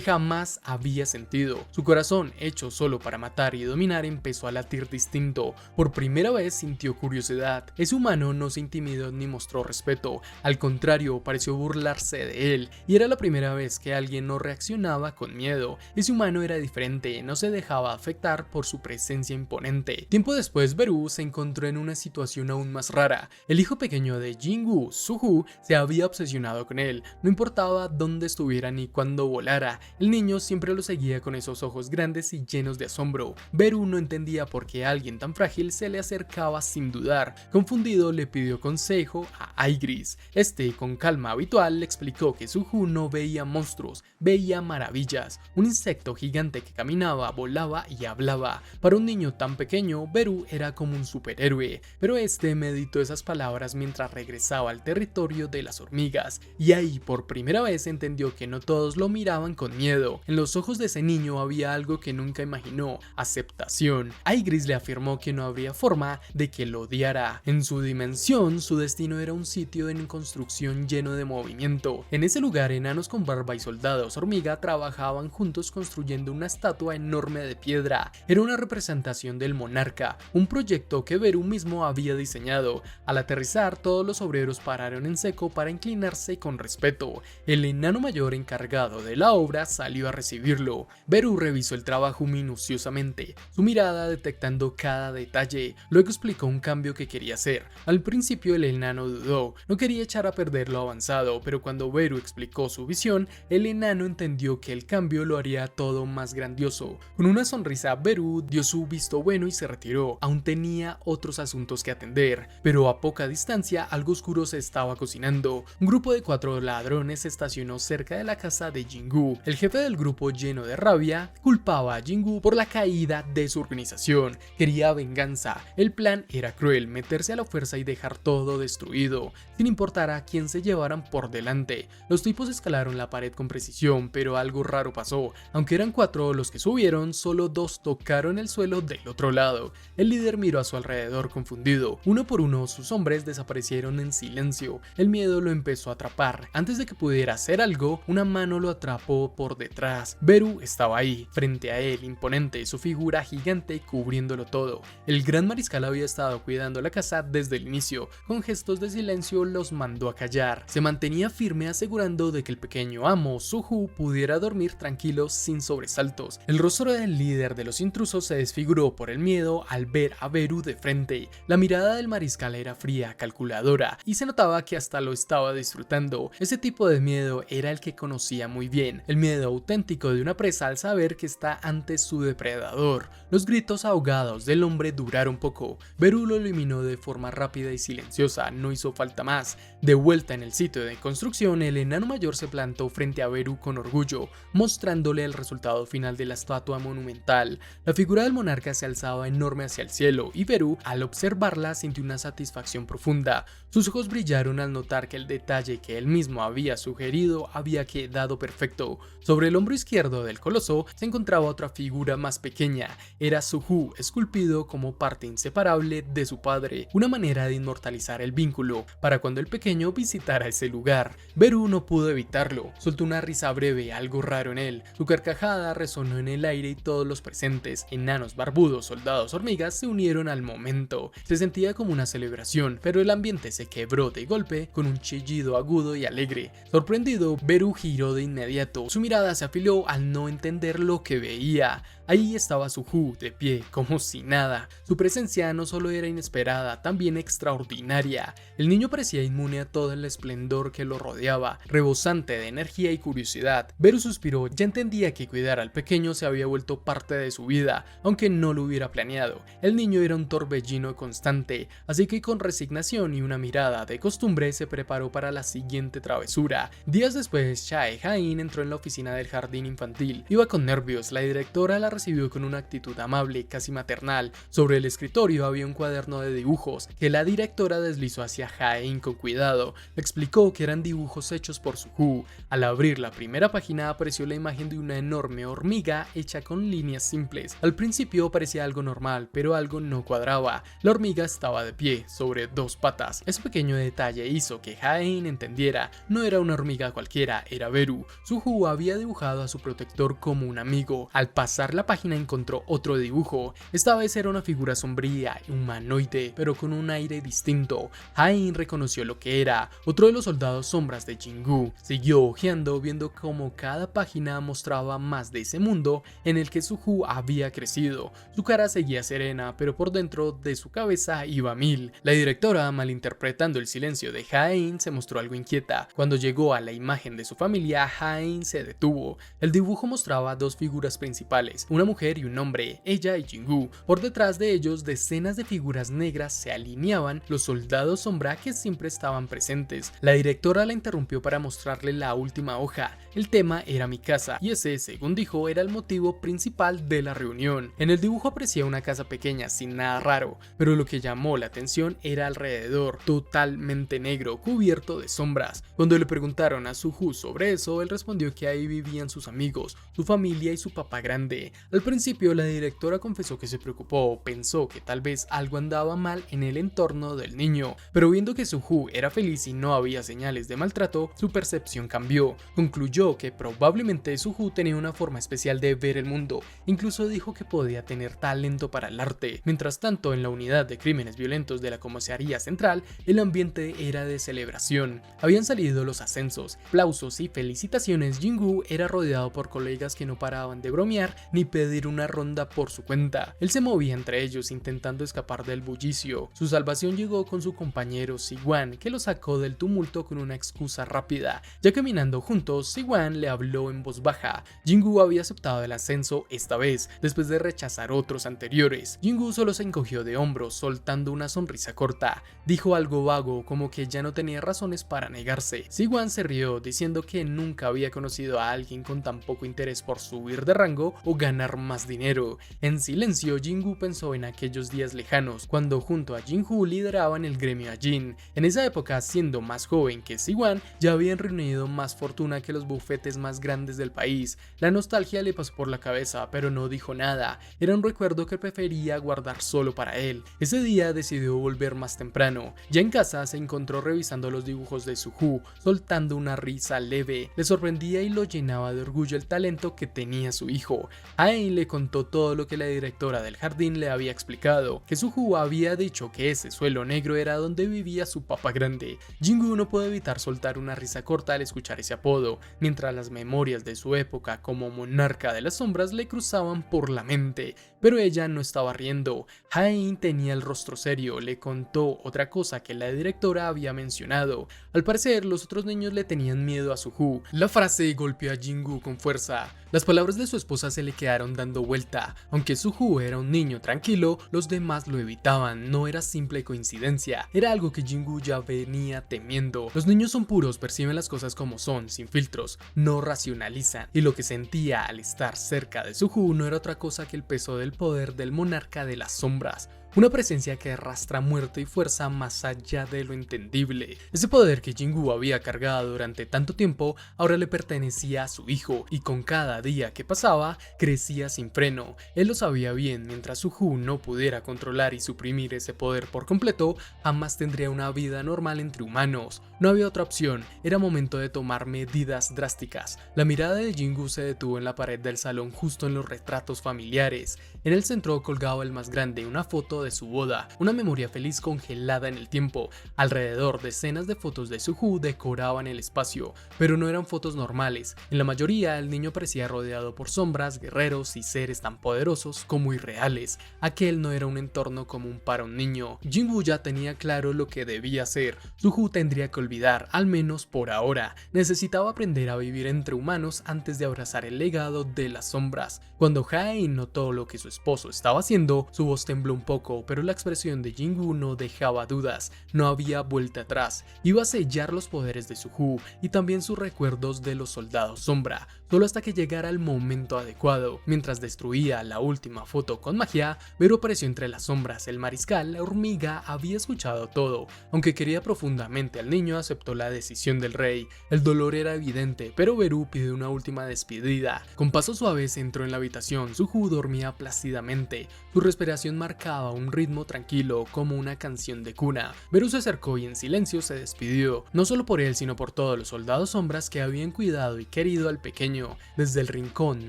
jamás había sentido. Su corazón, hecho solo para matar y dominar, empezó a latir distinto. Por primera vez sintió curiosidad. Ese humano no se intimidó ni mostró respeto. Al contrario, pareció burlarse de él, y era la primera vez que alguien no reaccionaba con miedo. Ese humano era diferente, no se dejaba afectar por su presencia imponente. Tiempo después, Beru se encontró en una situación aún más rara. El hijo pequeño de Jinwoo, Suhu, se había obsesionado con él. No importaba dónde estuviera ni cuándo volara, el niño siempre lo seguía con esos ojos grandes y llenos de asombro. Beru no entendía por qué alguien tan frágil se le acercaba sin dudar. Confundido, le pidió consejo a Aigris. Este, con calma habitual, le explicó que Suhu no veía monstruos, veía maravillas. Un insecto gigante que caminaba, volaba y hablaba. Para un niño tan pequeño, Beru era como un superhéroe, pero este meditó esas palabras mientras regresaba al territorio de las hormigas, y ahí por primera vez entendió que no todos lo miraban con miedo. En los ojos de ese niño había algo que nunca imaginó: aceptación. Aigris le afirmó que no habría forma de que lo odiara. En su dimensión, su destino era un sitio en construcción lleno de movimiento. momento. En ese lugar, enanos con barba y soldados hormiga trabajaban juntos construyendo una estatua enorme de piedra. Era una representación del monarca, un proyecto que Beru mismo había diseñado. Al aterrizar, todos los obreros pararon en seco para inclinarse con respeto. El enano mayor encargado de la obra salió a recibirlo. Beru revisó el trabajo minuciosamente, su mirada detectando cada detalle. Luego explicó un cambio que quería hacer. Al principio el enano dudó, no quería echar a perder lo avanzado, pero cuando Beru explicó su visión, el enano entendió que el cambio lo haría todo más grandioso. Con una sonrisa, Beru dio su visto bueno y se retiró. Aún tenía otros asuntos que atender, pero a poca distancia algo oscuro se estaba cocinando. Un grupo de 4 ladrones se estacionó cerca de la casa de Jingu. El jefe del grupo, lleno de rabia, culpaba a Jingu por la caída de su organización. Quería venganza. El plan era cruel, meterse a la fuerza y dejar todo destruido, sin importar a quién se llevaran por delante. Los tipos escalaron la pared con precisión, pero algo raro pasó. Aunque eran 4 los que subieron, solo 2 tocaron el suelo del otro lado. El líder miró a su alrededor confundido. Uno por uno, sus hombres desaparecieron en silencio. El miedo lo empezó a atrapar. Antes de que pudiera hacer algo, una mano lo atrapó por detrás. Beru estaba ahí, frente a él, imponente, su figura gigante cubriéndolo todo. El gran mariscal había estado cuidando la casa desde el inicio. Con gestos de silencio los mandó a callar. Se mantenía firme asegurando de que el pequeño amo, Suju, pudiera dormir tranquilo sin sobresaltos. El rostro del líder de los intrusos se desfiguró por el miedo al ver a Beru de frente. La mirada del mariscal era fría, calculadora, y se notaba que hasta lo estaba disfrutando. Ese tipo de miedo era el que conocía muy bien, el miedo auténtico de una presa al saber que está ante su depredador. Los gritos ahogados del hombre duraron poco. Beru lo eliminó de forma rápida y silenciosa, no hizo falta más. De vuelta en el sitio de construcción, el enano mayor se plantó frente a Beru con orgullo, mostrándole el resultado final de la estatua monumental. La figura del monarca se alzaba enorme hacia el cielo, y Beru, al observarla, sintió una satisfacción profunda. Sus ojos brillaron al notar que el detalle que él mismo había sugerido había quedado perfecto. Sobre el hombro izquierdo del coloso se encontraba otra figura más pequeña. Era Suju, esculpido como parte inseparable de su padre, una manera de inmortalizar el vínculo para cuando el pequeño visitara ese lugar. Beru no pudo evitarlo, soltó una risa breve, algo raro en él. Su carcajada resonó en el aire y todos los presentes, enanos barbudos, soldados hormigas, se unieron al momento. Se sentía como una celebración, pero el ambiente se quebró de golpe con un chillido agudo y alegre. Sorprendido, Beru giró de inmediato. Su mirada se afiló al no entender lo que veía. Ahí estaba Suju, de pie, como si nada. Su presencia no solo era inesperada, también extraordinaria. El niño parecía inmune a todo el esplendor que lo rodeaba, rebosante de energía y curiosidad. Beru suspiró, ya entendía que cuidar al pequeño se había vuelto parte de su vida, aunque no lo hubiera planeado. El niño era un torbellino constante, así que con resignación y una mirada de costumbre se preparó para la siguiente travesura. Días después, Chae Hain entró en la oficina del jardín infantil. Iba con nervios, la directora la recibió con una actitud amable, casi maternal. Sobre el escritorio había un cuaderno de dibujos que la directora deslizó hacia Hain con cuidado. Le explicó que eran dibujos hechos por Suju. Al abrir la primera página apareció la imagen de una enorme hormiga hecha con líneas simples. Al principio parecía algo normal, pero algo no cuadraba. La hormiga estaba de pie, sobre 2 patas. Ese pequeño detalle hizo que Hain entendiera. No era una hormiga cualquiera, era Beru. Suju había dibujado a su protector como un amigo. Al pasar la página encontró otro dibujo. Esta vez era una figura sombría, humanoide, pero con un aire distinto. Hain reconoció lo que era, otro de los soldados sombras de Jingu. Siguió hojeando, viendo cómo cada página mostraba más de ese mundo en el que Suju había crecido. Su cara seguía serena, pero por dentro de su cabeza iba a mil. La directora, malinterpretando el silencio de Hain, se mostró algo inquieta. Cuando llegó a la imagen de su familia, Hain se detuvo. El dibujo mostraba 2 figuras principales, una mujer y un hombre, ella y Jingu. Por detrás de ellos, decenas de figuras negras se alineaban, los soldados sombra que siempre estaban presentes. La directora la interrumpió para mostrarle la última hoja. El tema era mi casa, y ese, según dijo, era el motivo principal de la reunión. En el dibujo aparecía una casa pequeña sin nada raro, pero lo que llamó la atención era alrededor, totalmente negro, cubierto de sombras. Cuando le preguntaron a Suju sobre eso, él respondió que ahí vivían sus amigos, su familia y su papá grande. Al principio, la directora confesó que se preocupó, pensó que tal vez algo andaba mal en el entorno del niño, pero viendo que Suju era feliz y no había señales de maltrato, su percepción cambió. Concluyó que probablemente Suju tenía una forma especial de ver el mundo, incluso dijo que podía tener talento para el arte. Mientras tanto, en la unidad de crímenes violentos de la comisaría central, el ambiente era de celebración. Habían salido los ascensos, aplausos y felicitaciones. Jingu era rodeado por colegas que no paraban de bromear ni pedir una ronda por su cuenta. Él se movía entre ellos intentando escapar del bullicio. Su salvación llegó con su compañero Siwan, que lo sacó del tumulto con una excusa rápida. Ya caminando juntos, Siwan le habló en voz baja. Jingu había aceptado el ascenso esta vez, después de rechazar otros anteriores. Jingu solo se encogió de hombros, soltando una sonrisa corta. Dijo algo vago, como que ya no tenía razones para negarse. Siwan se rió, diciendo que nunca había conocido a alguien con tan poco interés por subir de rango o ganar más dinero. En silencio, Jingu pensó en aquellos días lejanos, cuando junto a Jinju lideraban el gremio Ajin. En esa época, siendo más joven que Siwan, ya habían reunido más fortuna que los bufetes más grandes del país. La nostalgia le pasó por la cabeza, pero no dijo nada. Era un recuerdo que prefería guardar solo para él. Ese día decidió volver más temprano. Ya en casa se encontró revisando los dibujos de Suju, soltando una risa leve. Le sorprendía y lo llenaba de orgullo el talento que tenía su hijo. Aei le contó todo lo que la directora del jardín le había explicado, que Suju había dicho que ese suelo negro era donde vivía su papá grande. Jingu no pudo evitar soltar una risa corta al escuchar ese apodo, mientras las memorias de su época como monarca de las sombras le cruzaban por la mente, pero ella no estaba riendo. Aei tenía el rostro serio, le contó otra cosa que la directora había mencionado. Al parecer, los otros niños le tenían miedo a Suju. La frase golpeó a Jingu con fuerza. Las palabras de su esposa se le quedaron dando vuelta. Aunque Suju era un niño tranquilo, los demás lo evitaban. No era simple coincidencia, era algo que Jingu ya venía temiendo. Los niños son puros, perciben las cosas como son, sin filtros, no racionalizan, y lo que sentía al estar cerca de Suju no era otra cosa que el peso del poder del monarca de las sombras. Una presencia que arrastra muerte y fuerza más allá de lo entendible. Ese poder que Jingu había cargado durante tanto tiempo ahora le pertenecía a su hijo, y con cada día que pasaba crecía sin freno. Él lo sabía bien, mientras Suju no pudiera controlar y suprimir ese poder por completo, jamás tendría una vida normal entre humanos. No había otra opción, era momento de tomar medidas drásticas. La mirada de Jingu se detuvo en la pared del salón, justo en los retratos familiares. En el centro colgaba el más grande, una foto de su boda, una memoria feliz congelada en el tiempo. Alrededor, decenas de fotos de Suju decoraban el espacio, pero no eran fotos normales. En la mayoría, el niño parecía rodeado por sombras, guerreros y seres tan poderosos como irreales. Aquel no era un entorno común para un niño. Jingu ya tenía claro lo que debía hacer. Suju tendría que olvidar, al menos por ahora. Necesitaba aprender a vivir entre humanos antes de abrazar el legado de las sombras. Cuando Aei notó lo que su esposo estaba haciendo, su voz tembló un poco, pero la expresión de Jingu no dejaba dudas. No había vuelta atrás. Iba a sellar los poderes de Suju y también sus recuerdos de los soldados sombra, solo hasta que llegara el momento adecuado. Mientras destruía la última foto con magia, Beru apareció entre las sombras. El mariscal, la hormiga, había escuchado todo. Aunque quería profundamente al niño, aceptó la decisión del rey. El dolor era evidente, pero Beru pidió una última despedida. Con pasos suaves entró en la habitación. Suju dormía plácidamente. Su respiración marcaba un ritmo tranquilo, como una canción de cuna. Beru se acercó y en silencio se despidió, no solo por él sino por todos los soldados sombras que habían cuidado y querido al pequeño. Desde el rincón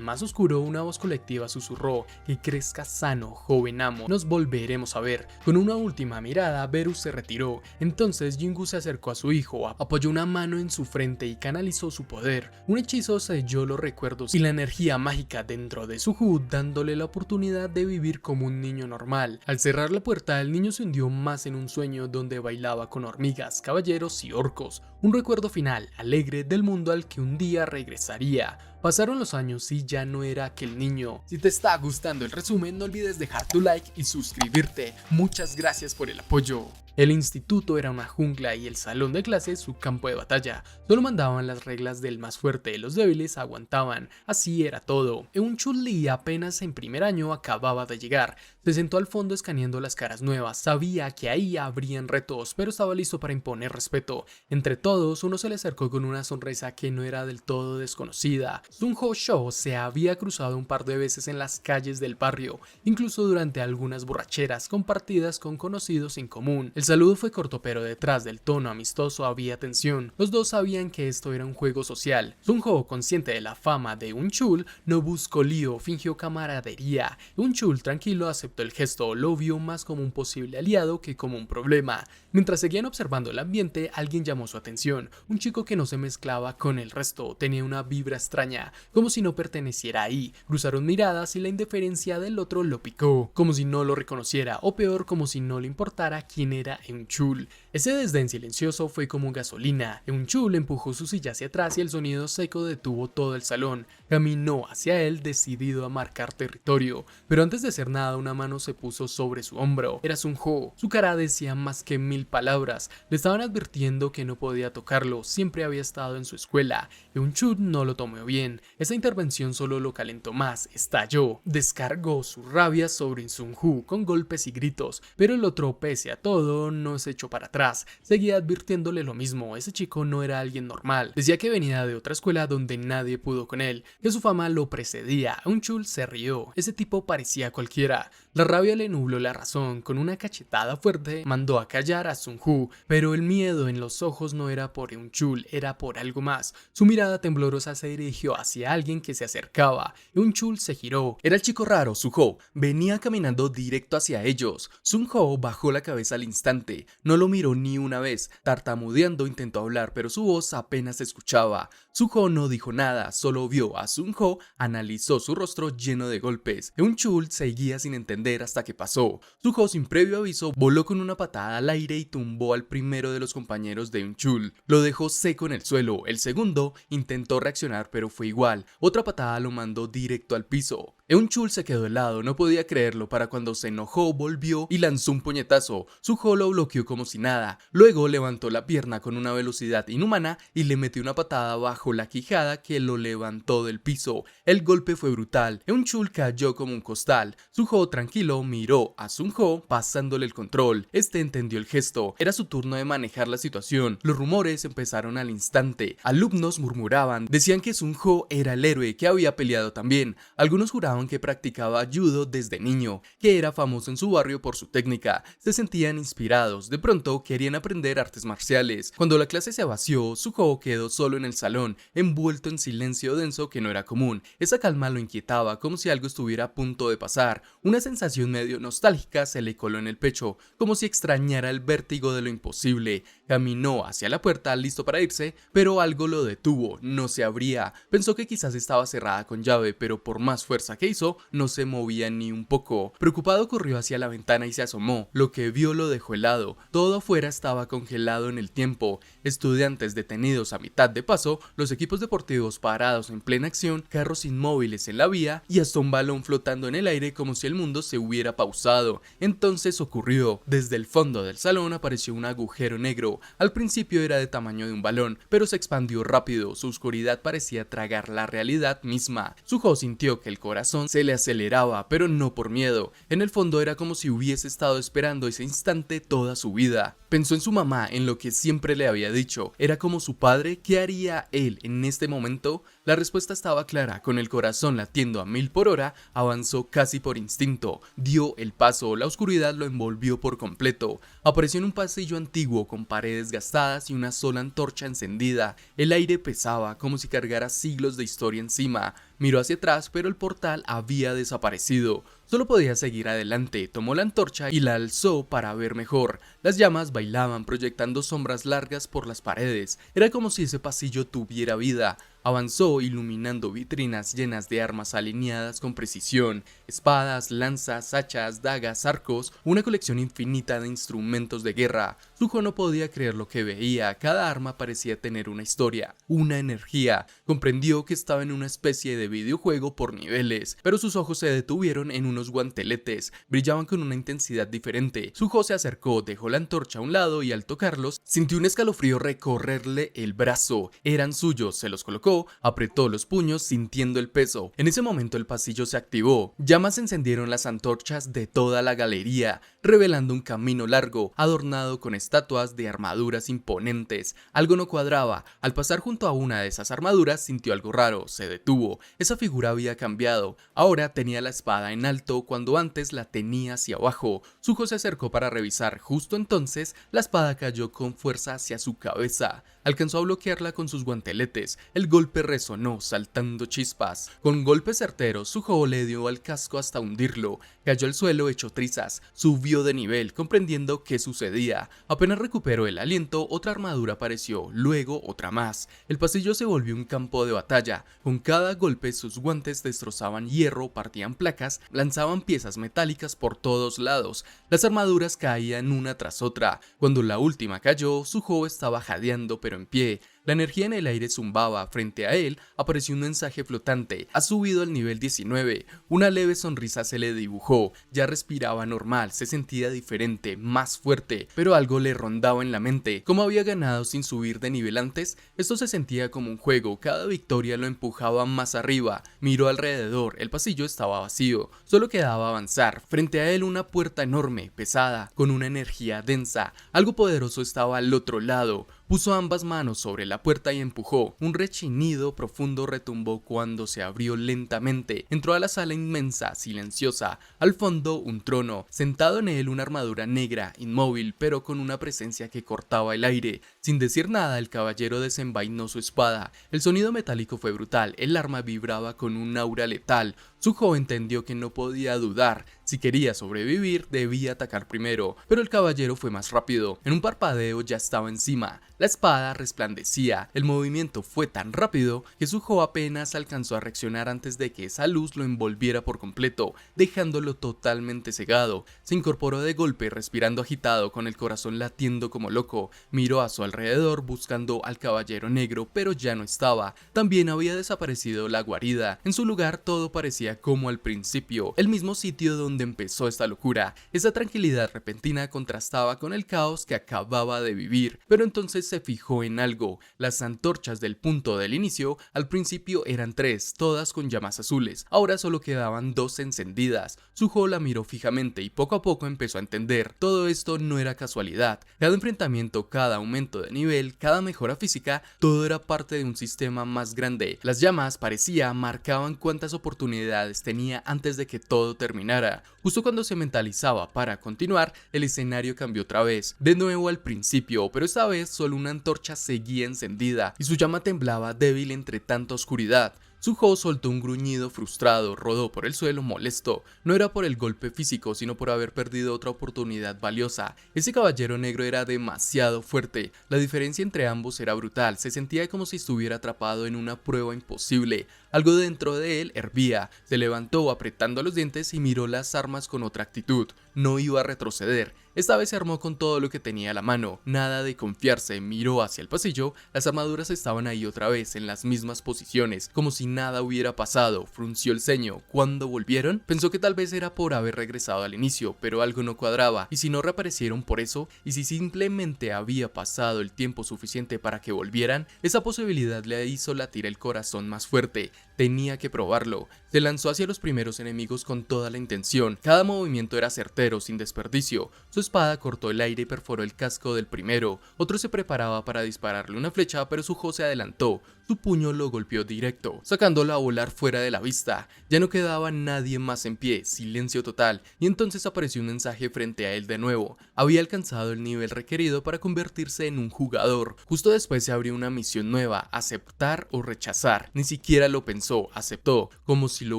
más oscuro una voz colectiva susurró: "Que crezca sano, joven amo, nos volveremos a ver". Con una última mirada, Beru se retiró. Entonces Jingu se acercó a su hijo, apoyó una mano en su frente y canalizó su poder. Un hechizo selló los recuerdos y la energía mágica dentro de Suju, dándole la oportunidad de vivir como un niño normal. Al cerrar la puerta, el niño se hundió más en un sueño donde bailaba con hormigas, caballeros y orcos. Un recuerdo final, alegre, del mundo al que un día regresaría. Pasaron los años y ya no era aquel niño. Si te está gustando el resumen, no olvides dejar tu like y suscribirte. Muchas gracias por el apoyo. El instituto era una jungla y el salón de clases su campo de batalla. Solo mandaban las reglas del más fuerte, los débiles aguantaban. Así era todo. Eun-chul Lee apenas en primer año acababa de llegar. Se sentó al fondo escaneando las caras nuevas. Sabía que ahí habrían retos, pero estaba listo para imponer respeto. Entre todos, uno se le acercó con una sonrisa que no era del todo desconocida. Sun-ho Sho se había cruzado un par de veces en las calles del barrio, incluso durante algunas borracheras compartidas con conocidos en común. El saludo fue corto, pero detrás del tono amistoso había tensión. Los dos sabían que esto era un juego social. Sun-ho, consciente de la fama de Eun-chul, no buscó lío, fingió camaradería. Eun-chul, tranquilo, aceptó el gesto, lo vio más como un posible aliado que como un problema. Mientras seguían observando el ambiente, alguien llamó su atención. Un chico que no se mezclaba con el resto, tenía una vibra extraña, como si no perteneciera ahí. Cruzaron miradas y la indiferencia del otro lo picó, como si no lo reconociera, o peor, como si no le importara quién era Eun-chul. Ese desdén silencioso fue como gasolina. Eun-chul empujó su silla hacia atrás y el sonido seco detuvo todo el salón. Caminó hacia él decidido a marcar territorio, pero antes de hacer nada una mano se puso sobre su hombro. Era Sun-ho. Su cara decía más que 1000 palabras. Le estaban advirtiendo que no podía tocarlo, siempre había estado en su escuela. Eun-chul no lo tomó bien. Esa intervención solo lo calentó más. Estalló. Descargó su rabia sobre Sun-ho con golpes y gritos, pero el otro, pese a todo, no se echó para atrás. Seguía advirtiéndole lo mismo. Ese chico no era alguien normal. Decía que venía de otra escuela donde nadie pudo con él, que su fama lo precedía. Eun-chul se rió. Ese tipo parecía cualquiera. La rabia le nubló la razón. Con una cachetada fuerte mandó a callar a Sun-ho, pero el miedo en los ojos no era por Eun-chul, era por algo más. Su mirada temblorosa se dirigió hacia alguien que se acercaba. Eun-chul se giró. Era el chico raro, Sun-ho. Venía caminando directo hacia ellos. Sun-ho bajó la cabeza al instante. No lo miró ni una vez. Tartamudeando intentó hablar, pero su voz apenas se escuchaba. Sun-ho no dijo nada, solo vio a Sun-ho, analizó su rostro lleno de golpes. Eun-chul seguía sin entender hasta que pasó. Sun-ho, sin previo aviso, voló con una patada al aire y tumbó al primero de los compañeros de Eun-chul. Lo dejó seco en el suelo. El segundo intentó reaccionar, pero fue igual. Otra patada lo mandó directo al piso. Eun-chul se quedó helado, no podía creerlo. Para cuando se enojó, volvió y lanzó un puñetazo. Sun-ho lo bloqueó como si nada. Luego levantó la pierna con una velocidad inhumana y le metió una patada bajo la quijada que lo levantó del piso. El golpe fue brutal. Eun-chul cayó como un costal. Sun-ho, tranquilo, miró a Sun-ho pasándole el control. Este entendió el gesto. Era su turno de manejar la situación. Los rumores empezaron al instante. Alumnos murmuraban. Decían que Sun-ho era el héroe, que había peleado también. Algunos juraban que practicaba judo desde niño, que era famoso en su barrio por su técnica. Se sentían inspirados. De pronto querían aprender artes marciales. Cuando la clase se vació, Sun-ho quedó solo en el salón, envuelto en silencio denso que no era común. Esa calma lo inquietaba, como si algo estuviera a punto de pasar. Una sensación medio nostálgica se le coló en el pecho, como si extrañara el vértigo de lo imposible. Caminó hacia la puerta, listo para irse, pero algo lo detuvo. No se abría. Pensó que quizás estaba cerrada con llave, pero por más fuerza que hizo, no se movía ni un poco. Preocupado corrió hacia la ventana y se asomó. Lo que vio lo dejó helado. Todo afuera estaba congelado en el tiempo. Estudiantes detenidos a mitad de paso, los equipos deportivos parados en plena acción, carros inmóviles en la vía y hasta un balón flotando en el aire como si el mundo se hubiera pausado. Entonces ocurrió. Desde el fondo del salón apareció un agujero negro. Al principio era de tamaño de un balón, pero se expandió rápido. Su oscuridad parecía tragar la realidad misma. Sun-ho sintió que el corazón se le aceleraba, pero no por miedo. En el fondo era como si hubiese estado esperando ese instante toda su vida. Pensó en su mamá, en lo que siempre le había dicho. Era como su padre. ¿Qué haría él en este momento? La respuesta estaba clara. Con el corazón latiendo a 1000 por hora, avanzó casi por instinto. Dio el paso. La oscuridad lo envolvió por completo. Apareció en un pasillo antiguo con paredes gastadas y una sola antorcha encendida. El aire pesaba, como si cargara siglos de historia encima. Miró hacia atrás, pero el portal había desaparecido. Solo podía seguir adelante. Tomó la antorcha y la alzó para ver mejor. Las llamas bailaban, proyectando sombras largas por las paredes. Era como si ese pasillo tuviera vida. Avanzó iluminando vitrinas llenas de armas alineadas con precisión. Espadas, lanzas, hachas, dagas, arcos, una colección infinita de instrumentos de guerra. Sun-ho no podía creer lo que veía. Cada arma parecía tener una historia, una energía. Comprendió que estaba en una especie de de videojuego por niveles, pero sus ojos se detuvieron en unos guanteletes, brillaban con una intensidad diferente. Suho se acercó, dejó la antorcha a un lado y al tocarlos, sintió un escalofrío recorrerle el brazo. Eran suyos, se los colocó, apretó los puños sintiendo el peso. En ese momento el pasillo se activó, llamas encendieron las antorchas de toda la galería, revelando un camino largo, adornado con estatuas de armaduras imponentes. Algo no cuadraba. Al pasar junto a una de esas armaduras sintió algo raro, se detuvo. Esa figura había cambiado, ahora tenía la espada en alto cuando antes la tenía hacia abajo. Suho se acercó para revisar, justo entonces la espada cayó con fuerza hacia su cabeza. Alcanzó a bloquearla con sus guanteletes, el golpe resonó, saltando chispas. Con golpes certeros, Suho le dio al casco hasta hundirlo. Cayó al suelo hecho trizas, subió de nivel, comprendiendo qué sucedía. Apenas recuperó el aliento, otra armadura apareció, luego otra más. El pasillo se volvió un campo de batalla. Con cada golpe sus guantes destrozaban hierro, partían placas, lanzaban piezas metálicas por todos lados. Las armaduras caían una tras otra. Cuando la última cayó, Suho estaba jadeando pero en pie. La energía en el aire zumbaba. Frente a él apareció un mensaje flotante. Ha subido al nivel 19. Una leve sonrisa se le dibujó. Ya respiraba normal, se sentía diferente, más fuerte, pero algo le rondaba en la mente. ¿Cómo había ganado sin subir de nivel antes? Esto se sentía como un juego. Cada victoria lo empujaba más arriba. Miró alrededor. El pasillo estaba vacío. Solo quedaba avanzar. Frente a él una puerta enorme, pesada, con una energía densa. Algo poderoso estaba al otro lado. Puso ambas manos sobre la puerta y empujó. Un rechinido profundo retumbó cuando se abrió lentamente. Entró a la sala inmensa, silenciosa. Al fondo, un trono. Sentado en él, una armadura negra, inmóvil, pero con una presencia que cortaba el aire. Sin decir nada, el caballero desenvainó su espada. El sonido metálico fue brutal. El arma vibraba con un aura letal. Suho entendió que no podía dudar. Si quería sobrevivir, debía atacar primero, pero el caballero fue más rápido. En un parpadeo ya estaba encima. La espada resplandecía. El movimiento fue tan rápido que Suho apenas alcanzó a reaccionar antes de que esa luz lo envolviera por completo, dejándolo totalmente cegado. Se incorporó de golpe, respirando agitado, con el corazón latiendo como loco. Miró a su alrededor buscando al caballero negro, pero ya no estaba. También había desaparecido la guarida. En su lugar todo parecía como al principio, el mismo sitio donde empezó esta locura. Esa tranquilidad repentina contrastaba con el caos que acababa de vivir, pero entonces se fijó en algo. Las antorchas del punto del inicio al principio eran 3, todas con llamas azules. Ahora solo quedaban 2 encendidas. Suho la miró fijamente y poco a poco empezó a entender. Todo esto no era casualidad. Cada enfrentamiento, cada aumento de nivel, cada mejora física, todo era parte de un sistema más grande. Las llamas, parecía, marcaban cuántas oportunidades tenía antes de que todo terminara. Justo cuando se mentalizaba para continuar, el escenario cambió otra vez, de nuevo al principio, pero esta vez solo una antorcha seguía encendida y su llama temblaba débil entre tanta oscuridad. Suho soltó un gruñido frustrado, rodó por el suelo molesto. No era por el golpe físico, sino por haber perdido otra oportunidad valiosa. Ese caballero negro era demasiado fuerte. La diferencia entre ambos era brutal. Se sentía como si estuviera atrapado en una prueba imposible. Algo dentro de él hervía. Se levantó apretando los dientes y miró las armas con otra actitud. No iba a retroceder. Esta vez se armó con todo lo que tenía a la mano. Nada de confiarse. Miró hacia el pasillo. Las armaduras estaban ahí otra vez, en las mismas posiciones, como si nada hubiera pasado. Frunció el ceño. ¿Cuándo volvieron? Pensó que tal vez era por haber regresado al inicio, pero algo no cuadraba. ¿Y si no reaparecieron por eso? ¿Y si simplemente había pasado el tiempo suficiente para que volvieran? Esa posibilidad le hizo latir el corazón más fuerte. Tenía que probarlo. Se lanzó hacia los primeros enemigos con toda la intención. Cada movimiento era certero, sin desperdicio. Su espada cortó el aire y perforó el casco del primero. Otro se preparaba para dispararle una flecha, pero Suho se adelantó. Su puño lo golpeó directo, sacándolo a volar fuera de la vista. Ya no quedaba nadie más en pie, silencio total, y entonces apareció un mensaje frente a él de nuevo. Había alcanzado el nivel requerido para convertirse en un jugador. Justo después se abrió una misión nueva, aceptar o rechazar. Ni siquiera lo pensó, aceptó, como si lo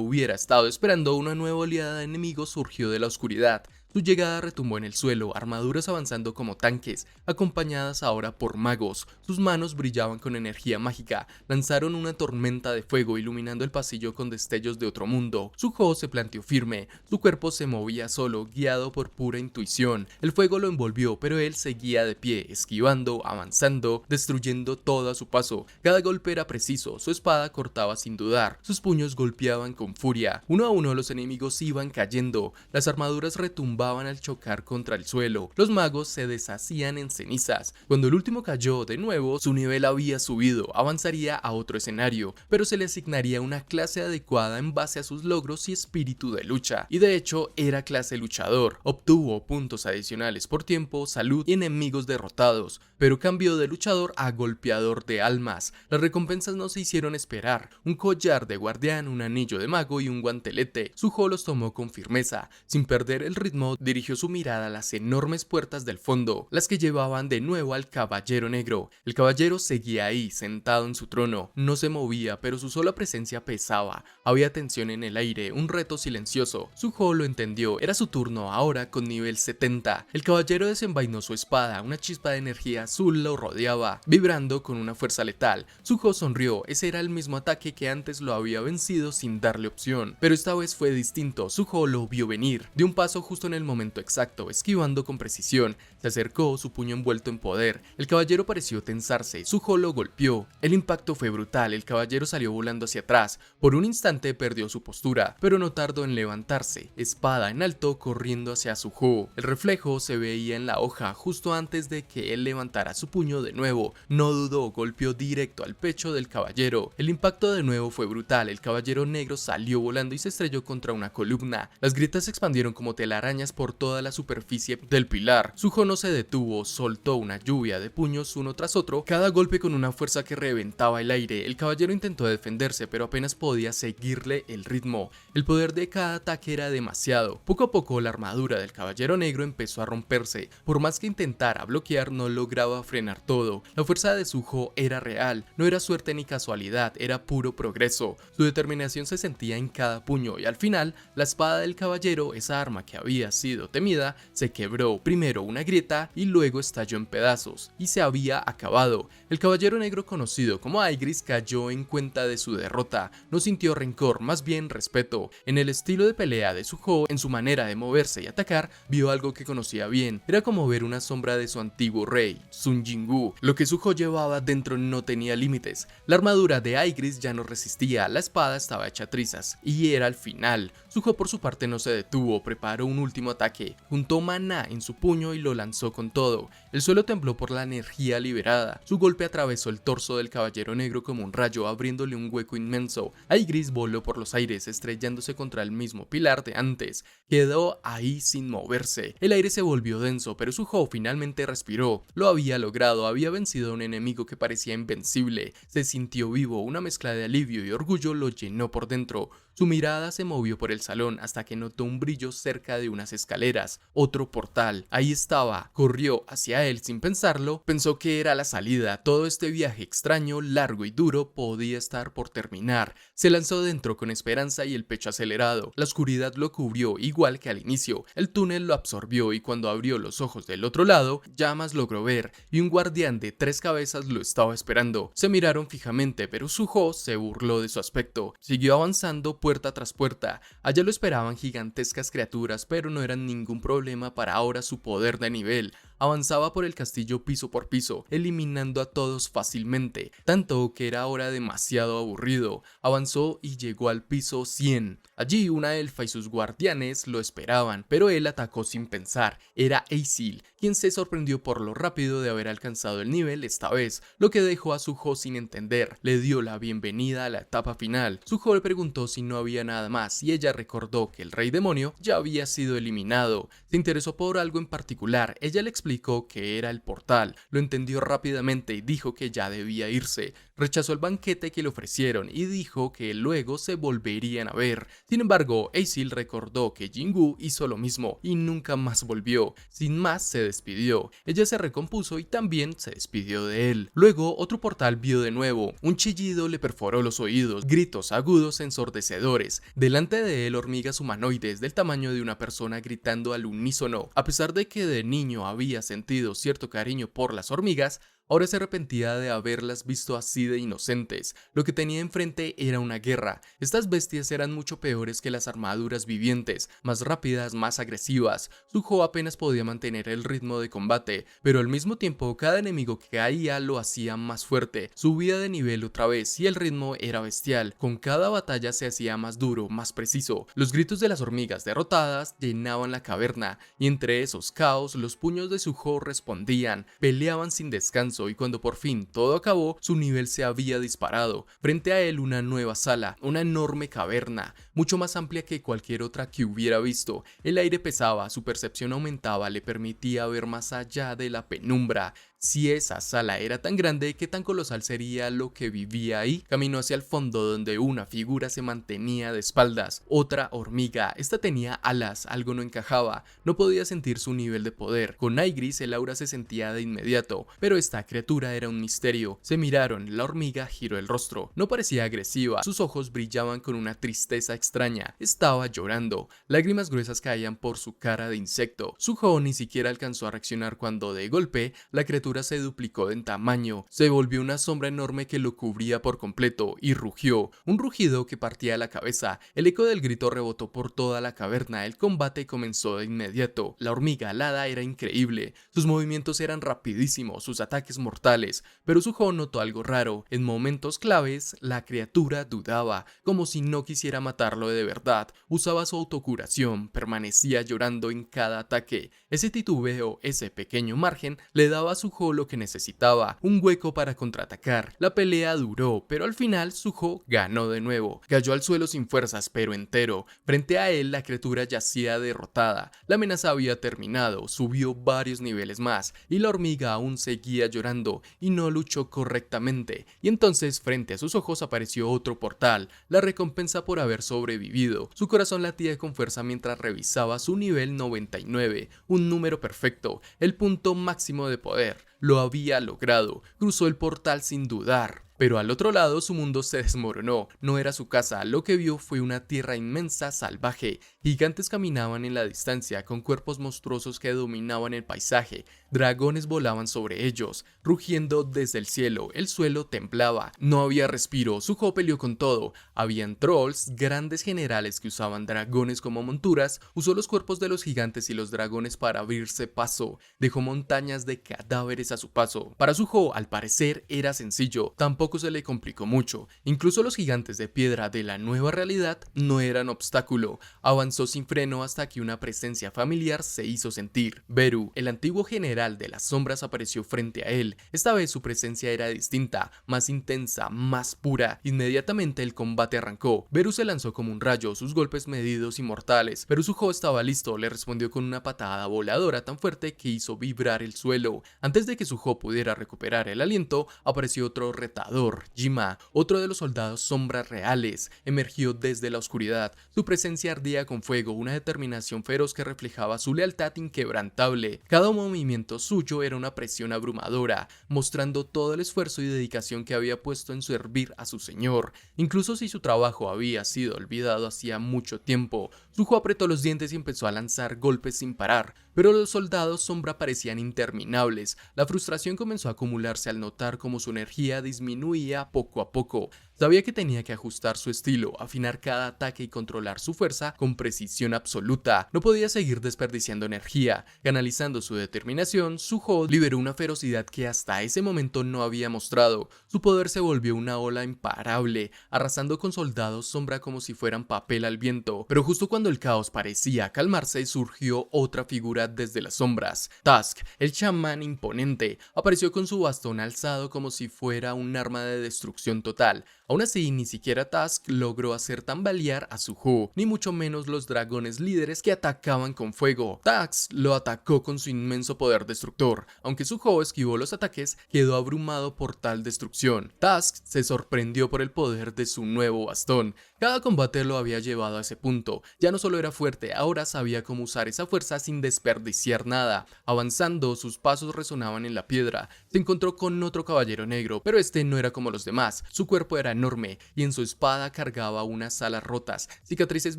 hubiera estado esperando. Una nueva oleada de enemigos surgió de la oscuridad. Su llegada retumbó en el suelo, armaduras avanzando como tanques, acompañadas ahora por magos. Sus manos brillaban con energía mágica, lanzaron una tormenta de fuego iluminando el pasillo con destellos de otro mundo. Suho se planteó firme, su cuerpo se movía solo, guiado por pura intuición. El fuego lo envolvió, pero él seguía de pie, esquivando, avanzando, destruyendo todo a su paso. Cada golpe era preciso, su espada cortaba sin dudar, sus puños golpeaban con furia. Uno a uno los enemigos iban cayendo, las armaduras retumbaban al chocar contra el suelo, los magos se deshacían en cenizas. Cuando el último cayó de nuevo, su nivel había subido, avanzaría a otro escenario, pero se le asignaría una clase adecuada en base a sus logros y espíritu de lucha, y de hecho era clase luchador. Obtuvo puntos adicionales por tiempo, salud y enemigos derrotados, pero cambió de luchador a golpeador de almas. Las recompensas no se hicieron esperar, un collar de guardián, un anillo de mago y un guantelete. Suho los tomó con firmeza, sin perder el ritmo dirigió su mirada a las enormes puertas del fondo, las que llevaban de nuevo al caballero negro. El caballero seguía ahí, sentado en su trono, no se movía, pero su sola presencia pesaba, había tensión en el aire, un reto silencioso. Suho lo entendió, era su turno ahora con nivel 70. El caballero desenvainó su espada, una chispa de energía azul lo rodeaba, vibrando con una fuerza letal. Suho sonrió, ese era el mismo ataque que antes lo había vencido sin darle opción, pero esta vez fue distinto. Suho lo vio venir, dio un paso justo en el momento exacto, esquivando con precisión, se acercó, su puño envuelto en poder. El caballero pareció tensarse, Suho lo golpeó, el impacto fue brutal, el caballero salió volando hacia atrás, por un instante perdió su postura, pero no tardó en levantarse, espada en alto corriendo hacia Suho. El reflejo se veía en la hoja justo antes de que él levantara su puño de nuevo, no dudó, golpeó directo al pecho del caballero. El impacto de nuevo fue brutal, el caballero negro salió volando y se estrelló contra una columna. Las grietas se expandieron como telarañas por toda la superficie del pilar. Suho no se detuvo, soltó una lluvia de puños uno tras otro, cada golpe con una fuerza que reventaba el aire. El caballero intentó defenderse, pero apenas podía seguirle el ritmo. El poder de cada ataque era demasiado. Poco a poco la armadura del caballero negro empezó a romperse. Por más que intentara bloquear, no lograba frenar todo. La fuerza de Suho era real, no era suerte ni casualidad, era puro progreso. Su determinación se sentía en cada puño y al final, la espada del caballero, esa arma que había sido temida, se quebró. Primero una grieta y luego estalló en pedazos y se había acabado. El caballero negro conocido como Aigris cayó en cuenta de su derrota. No sintió rencor, más bien respeto. En el estilo de pelea de Suho, en su manera de moverse y atacar, vio algo que conocía bien. Era como ver una sombra de su antiguo rey, Sun Jinwoo. Lo que Suho llevaba dentro no tenía límites. La armadura de Aigris ya no resistía, la espada estaba hecha trizas y era el final. Suho por su parte no se detuvo, preparó un último ataque, juntó maná en su puño y lo lanzó con todo. El suelo tembló por la energía liberada. Su golpe atravesó el torso del caballero negro como un rayo, abriéndole un hueco inmenso. Aigris voló por los aires, estrellándose contra el mismo pilar de antes. Quedó ahí sin moverse. El aire se volvió denso, pero Suho finalmente respiró. Lo había logrado, había vencido a un enemigo que parecía invencible. Se sintió vivo, una mezcla de alivio y orgullo lo llenó por dentro. Su mirada se movió por el salón hasta que notó un brillo cerca de unas escaleras, otro portal. Ahí estaba, corrió hacia él sin pensarlo, pensó que era la salida. Todo este viaje extraño, largo y duro podía estar por terminar. Se lanzó dentro con esperanza y el pecho acelerado. La oscuridad lo cubrió igual que al inicio. El túnel lo absorbió y cuando abrió los ojos del otro lado, llamas logró ver y un guardián de 3 cabezas lo estaba esperando. Se miraron fijamente, pero Suho se burló de su aspecto. Siguió avanzando puerta tras puerta. Allá lo esperaban gigantescas criaturas, pero no eran ningún problema para ahora su poder de nivel. Avanzaba por el castillo piso por piso, eliminando a todos fácilmente, tanto que era ahora demasiado aburrido. Avanzó y llegó al piso 100. Allí una elfa y sus guardianes lo esperaban, pero él atacó sin pensar. Era Aisil, quien se sorprendió por lo rápido de haber alcanzado el nivel esta vez, lo que dejó a Suho sin entender. Le dio la bienvenida a la etapa final. Suho le preguntó si no había nada más y ella recordó que el rey demonio ya había sido eliminado. Se interesó por algo en particular. Ella le explicó que era el portal, lo entendió rápidamente y dijo que ya debía irse. rechazó el banquete que le ofrecieron y dijo que luego se volverían a ver. Sin embargo, Aisil recordó que Jingu hizo lo mismo y nunca más volvió. Sin más, se despidió. Ella se recompuso y también se despidió de él. Luego, otro portal vio de nuevo. Un chillido le perforó los oídos, gritos agudos ensordecedores. Delante de él, hormigas humanoides del tamaño de una persona gritando al unísono. A pesar de que de niño había sentido cierto cariño por las hormigas, ahora se arrepentía de haberlas visto así de inocentes. Lo que tenía enfrente era una guerra. Estas bestias eran mucho peores que las armaduras vivientes, más rápidas, más agresivas. Zuko apenas podía mantener el ritmo de combate, pero al mismo tiempo cada enemigo que caía lo hacía más fuerte. Subía de nivel otra vez y el ritmo era bestial. Con cada batalla se hacía más duro, más preciso. Los gritos de las hormigas derrotadas llenaban la caverna y entre esos caos los puños de Zuko respondían. Peleaban sin descanso y cuando por fin todo acabó, su nivel se había disparado. Frente a él una nueva sala, una enorme caverna, mucho más amplia que cualquier otra que hubiera visto. El aire pesaba, su percepción aumentaba, le permitía ver más allá de la penumbra. Si esa sala era tan grande, ¿qué tan colosal sería lo que vivía ahí? Caminó hacia el fondo donde una figura se mantenía de espaldas. Otra hormiga. Esta tenía alas, algo no encajaba. No podía sentir su nivel de poder. Con Aigris el aura se sentía de inmediato, pero esta criatura era un misterio. Se miraron, la hormiga giró el rostro. No parecía agresiva, sus ojos brillaban con una tristeza extraña. Estaba llorando. Lágrimas gruesas caían por su cara de insecto. Zuko ni siquiera alcanzó a reaccionar cuando de golpe la criatura se duplicó en tamaño, se volvió una sombra enorme que lo cubría por completo y rugió, un rugido que partía la cabeza. El eco del grito rebotó por toda la caverna. El combate comenzó de inmediato. La hormiga alada era increíble, sus movimientos eran rapidísimos, sus ataques mortales, pero Zuko notó algo raro. En momentos claves, la criatura dudaba, como si no quisiera matarlo de verdad. Usaba su autocuración, permanecía llorando en cada ataque. Ese titubeo, ese pequeño margen, le daba a Zuko lo que necesitaba, un hueco para contraatacar. La pelea duró, pero al final Zuko ganó de nuevo. Cayó al suelo sin fuerzas, pero entero. Frente a él, la criatura yacía derrotada. La amenaza había terminado, subió varios niveles más, y la hormiga aún seguía llorando, y no luchó correctamente. Y entonces, frente a sus ojos apareció otro portal, la recompensa por haber sobrevivido. Su corazón latía con fuerza mientras revisaba su nivel 99, un número perfecto, el punto máximo de poder. Lo había logrado, cruzó el portal sin dudar. Pero al otro lado su mundo se desmoronó, no era su casa, lo que vio fue una tierra inmensa, salvaje. Gigantes caminaban en la distancia con cuerpos monstruosos que dominaban el paisaje, dragones volaban sobre ellos, rugiendo desde el cielo, el suelo temblaba, no había respiro. Zuko peleó con todo, habían trolls, grandes generales que usaban dragones como monturas, usó los cuerpos de los gigantes y los dragones para abrirse paso, dejó montañas de cadáveres a su paso. Para Zuko, al parecer, era sencillo, tampoco se le complicó mucho. Incluso los gigantes de piedra de la nueva realidad no eran obstáculo. Avanzó sin freno hasta que una presencia familiar se hizo sentir. Beru, el antiguo general de las sombras, apareció frente a él. Esta vez su presencia era distinta, más intensa, más pura. Inmediatamente el combate arrancó. Beru se lanzó como un rayo, sus golpes medidos y mortales, pero Zuko estaba listo. Le respondió con una patada voladora tan fuerte que hizo vibrar el suelo. Antes de que Zuko pudiera recuperar el aliento, apareció otro retador. Jima, otro de los soldados sombras reales, emergió desde la oscuridad. Su presencia ardía con fuego, una determinación feroz que reflejaba su lealtad inquebrantable. Cada movimiento suyo era una presión abrumadora, mostrando todo el esfuerzo y dedicación que había puesto en servir a su señor. Incluso si su trabajo había sido olvidado hacía mucho tiempo, Zuko apretó los dientes y empezó a lanzar golpes sin parar, pero los soldados sombra parecían interminables. La frustración comenzó a acumularse al notar cómo su energía disminuía poco a poco. Sabía que tenía que ajustar su estilo, afinar cada ataque y controlar su fuerza con precisión absoluta. No podía seguir desperdiciando energía. Canalizando su determinación, Zuko liberó una ferocidad que hasta ese momento no había mostrado. Su poder se volvió una ola imparable, arrasando con soldados sombra como si fueran papel al viento. Pero justo cuando el caos parecía calmarse, surgió otra figura desde las sombras. Tusk, el chamán imponente, apareció con su bastón alzado como si fuera un arma de destrucción total. Aún así, ni siquiera Tusk logró hacer tambalear a Suho, ni mucho menos los dragones líderes que atacaban con fuego. Tusk lo atacó con su inmenso poder destructor. Aunque Suho esquivó los ataques, quedó abrumado por tal destrucción. Tusk se sorprendió por el poder de su nuevo bastón. Cada combate lo había llevado a ese punto. Ya no solo era fuerte, ahora sabía cómo usar esa fuerza sin desperdiciar nada. Avanzando, sus pasos resonaban en la piedra. Se encontró con otro caballero negro, pero este no era como los demás. Su cuerpo era enorme y en su espada cargaba unas alas rotas, cicatrices